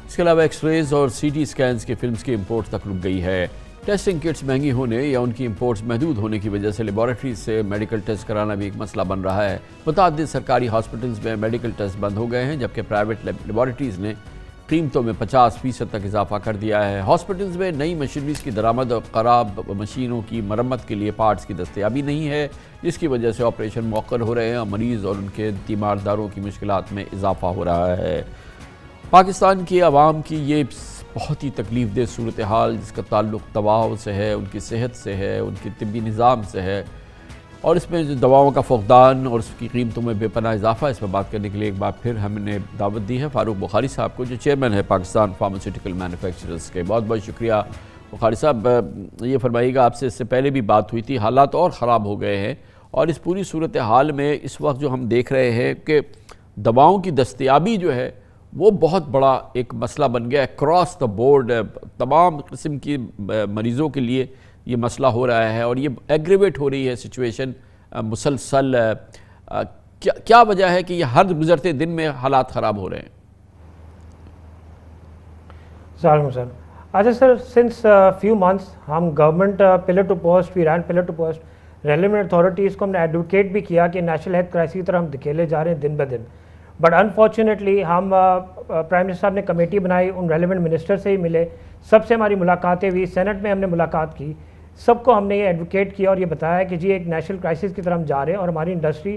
اس کے علاوہ ایکس ریز اور سی ٹی اسکینز کی فلمز کی امپورٹ تک رک گئی ہے۔ ٹیسٹنگ کٹس مہنگی ہونے یا ان کی امپورٹس محدود ہونے کی وجہ سے لیبارٹریز سے میڈیکل ٹیسٹ کرانا بھی ایک مسئلہ بن رہا ہے۔ متعدد سرکاری ہاسپٹلز میں میڈیکل ٹیسٹ بند ہو گئے ہیں، جبکہ پرائیویٹ لیبارٹریز نے قیمتوں میں 50% تک اضافہ کر دیا ہے۔ ہاسپٹلز میں نئی مشینریز کی درآمد اور خراب مشینوں کی مرمت کے لیے پارٹس کی دستیابی نہیں ہے، جس کی وجہ سے آپریشن مؤخر ہو رہے ہیں اور مریض اور ان کے تیمارداروں کی مشکلات میں اضافہ ہو رہا ہے۔ پاکستان کی عوام کی یہ بہت ہی تکلیف دہ صورتحال، جس کا تعلق دواؤں سے ہے، ان کی صحت سے ہے، ان کی طبی نظام سے ہے، اور اس میں جو دواؤں کا فقدان اور اس کی قیمتوں میں بے پناہ اضافہ، اس پر بات کرنے کے لیے ایک بار پھر ہم نے دعوت دی ہے فاروق بخاری صاحب کو، جو چیئرمین ہے پاکستان فارماسیوٹیکل مینوفیکچررز کے۔ بہت بہت شکریہ بخاری صاحب۔ یہ فرمائیے گا، آپ سے اس سے پہلے بھی بات ہوئی تھی، حالات اور خراب ہو گئے ہیں، اور اس پوری صورتحال میں اس وقت جو ہم دیکھ رہے ہیں کہ دواؤں کی دستیابی جو ہے وہ بہت بڑا ایک مسئلہ بن گیا ہے اکراس دا بورڈ، تمام قسم کی مریضوں کے لیے یہ مسئلہ ہو رہا ہے، اور یہ ایگریویٹ ہو رہی ہے سچویشن مسلسل۔ کیا وجہ ہے کہ یہ ہر گزرتے دن میں حالات خراب ہو رہے ہیں؟ سر اچھا سر، سنس فیو منتھس ہم government pillar to post, we ran pillar to post, relevant authorities کو ہم نے ایڈوکیٹ بھی کیا کہ نیشنل ہیلتھ کرائسس کی طرح ہم دھکیلے جا رہے ہیں دن بہ دن، بٹ انفارچونیٹلی ہم پرائم منسٹر صاحب نے کمیٹی بنائی، ان ریلیونٹ منسٹر سے ہی ملے، سب سے ہماری ملاقاتیں ہوئی، سینٹ میں ہم نے ملاقات کی، سب کو ہم نے یہ ایڈوکیٹ کیا اور یہ بتایا کہ جی ایک نیشنل کرائسس کی طرف ہم جا رہے ہیں اور ہماری انڈسٹری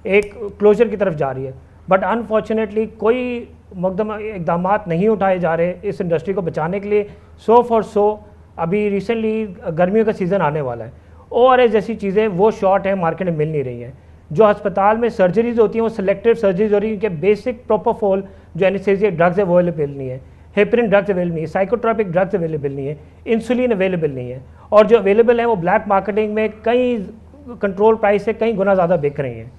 ایک کلوجر کی طرف جا رہی ہے، بٹ انفارچونیٹلی کوئی مقدم اقدامات نہیں اٹھائے جا رہے اس انڈسٹری کو بچانے کے لیے۔ سو ابھی ریسنٹلی گرمیوں کا سیزن آنے والا ہے، ORS جیسی چیزیں وہ شارٹ ہیں، مارکیٹ میں مل نہیں رہی ہیں۔ جو ہسپتال میں سرجریز ہوتی ہیں وہ سلیکٹیو سرجریز ہو رہی ہیں کہ بیسک پروپوفول جو اینستھیزیا ڈرگز اویلیبل نہیں ہے، ہیپرین ڈرگز اویلیبل نہیں ہے، سائیکوٹراپک ڈرگز اویلیبل نہیں ہے، انسولین اویلیبل نہیں ہے، اور جو اویلیبل ہیں وہ بلیک مارکیٹنگ میں کئی کنٹرول پرائس سے کئی گنا زیادہ بک رہی ہیں۔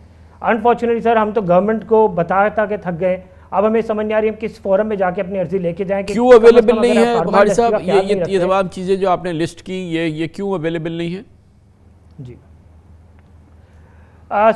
انفارچونیٹلی سر ہم تو گورنمنٹ کو بتا کے تھک گئے، اب ہمیں سمجھ نہیں آ رہی ہم کس فورم میں جا کے اپنی عرضی لے کے جائیں کہ کیوں اویلیبل نہیں ہے بخاری صاحب؟ یہ تمام چیزیں جو آپ نے لسٹ کی یہ کیوں اویلیبل نہیں ہے؟ جی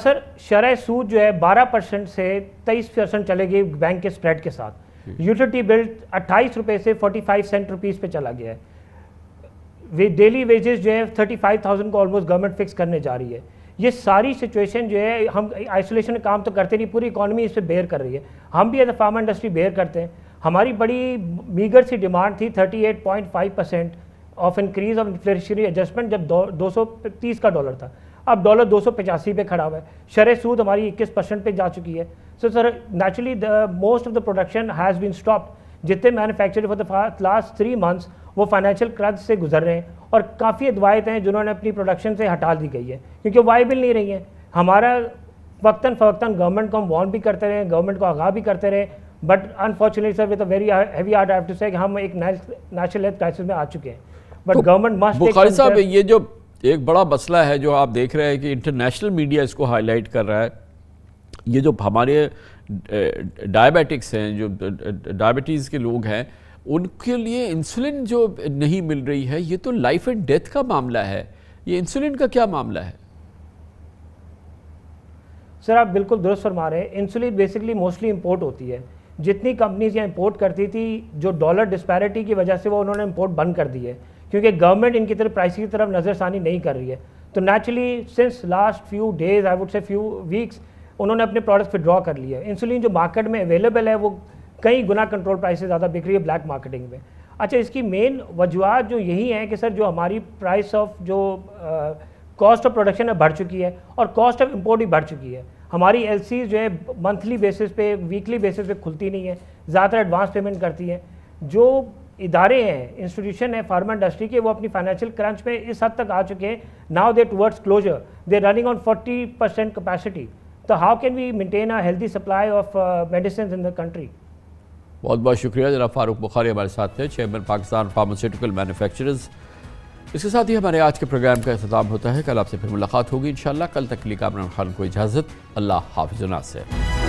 سر، شرح سود جو ہے 12% سے 23% چلے گی بینک کے سپریڈ کے ساتھ، یوٹیلیٹی بل 28 روپے سے 45 سینٹ روپیز پہ چلا گیا ہے، ڈیلی ویجز جو ہے 35,000 کو آلموسٹ گورنمنٹ فکس کرنے جا رہی ہے۔ یہ ساری سچویشن جو ہے، ہم آئسولیشن کام تو کرتے نہیں، پوری اکانومی اس پہ بیئر کر رہی ہے، ہم بھی as a pharma industry bear کرتے ہیں۔ ہماری بڑی میگر سی ڈیمانڈ تھی 38.5% of increase of inflationary adjustment, جب 230 کا ڈالر تھا، اب ڈالر 285 پہ کھڑا ہوا ہے، شرح سود ہماری 21% پہ جا چکی ہے۔ So sir naturally most of the production has been stopped, جتنے manufacture for the last 3 months وہ فائنینشیل کرنچ سے گزر رہے ہیں، اور کافی ادوائت ہیں جنہوں نے اپنی پروڈکشن سے ہٹا دی گئی ہے کیونکہ وائبل نہیں رہی ہیں۔ ہمارا وقتاً فوقتاً گورنمنٹ کو ہم وارن بھی کرتے رہے، گورنمنٹ کو آگاہ بھی کرتے رہے، but unfortunately sir with a very heavy heart I have to say کہ ہم ایک نیشنل ہیلتھ کرائسس میں آ چکے ہیں، بٹ گورنمنٹ مسٹ۔ بخاری صاحب، یہ جو ایک بڑا مسئلہ ہے جو آپ دیکھ رہے ہیں کہ انٹرنیشنل میڈیا اس کو ہائی لائٹ کر رہا ہے، یہ جو ہمارے ڈائبیٹکس ہیں، جو ڈائبٹیز کے لوگ ہیں، ان کے لیے انسولین جو نہیں مل رہی ہے، یہ تو لائف اینڈ ڈیتھ کا معاملہ ہے۔ یہ انسولین کا کیا معاملہ ہے؟ سر آپ بالکل درست فرما رہے ہیں، انسولین بیسکلی موسٹلی امپورٹ ہوتی ہے، جتنی کمپنیز یہاں امپورٹ کرتی تھی جو ڈالر ڈسپیرٹی کی وجہ سے وہ انہوں نے امپورٹ بند کر دی ہے، کیونکہ گورنمنٹ ان کی طرف پرائس کی طرف نظر ثانی نہیں کر رہی ہے، تو naturally since last few days I would say few weeks انہوں نے اپنے پروڈکٹس ودرا کر لیا ہے۔ انسولین جو مارکیٹ میں اویلیبل ہے وہ کئی گنا کنٹرول پرائس سے زیادہ بک رہی ہے بلیک مارکیٹنگ میں۔ اچھا، اس کی مین وجوہات جو یہی ہیں کہ سر جو ہماری پرائس آف جو کاسٹ آف پروڈکشن ہے بڑھ چکی ہے، اور کاسٹ آف امپورٹ بھی بڑھ چکی ہے۔ ہماری ایل سیز جو ہے منتھلی بیسس پہ، ویکلی بیسس پہ کھلتی نہیں ہے، زیادہ تر ایڈوانس پیمنٹ کرتی ہیں۔ جو ادارے ہیں، انسٹیٹیوشن ہیں فارما انڈسٹری کے، وہ اپنی فائنینشیل کرنچ میں اس حد تک آ چکے ہیں، now they towards closure, they running on 40% capacity, تو how can we maintain a healthy supply of medicines in the country? بہت بہت شکریہ جناب فاروق بخاری ہمارے ساتھ تھے، چیئرمین پاکستان فارماسیوٹیکل مینوفیکچررز۔ اس کے ساتھ ہی ہمارے آج کے پروگرام کا اختتام ہوتا ہے، کل آپ سے پھر ملاقات ہوگی انشاءاللہ۔ کل تک کے لیے کامران خان کو اجازت، اللہ حافظ و ناصر۔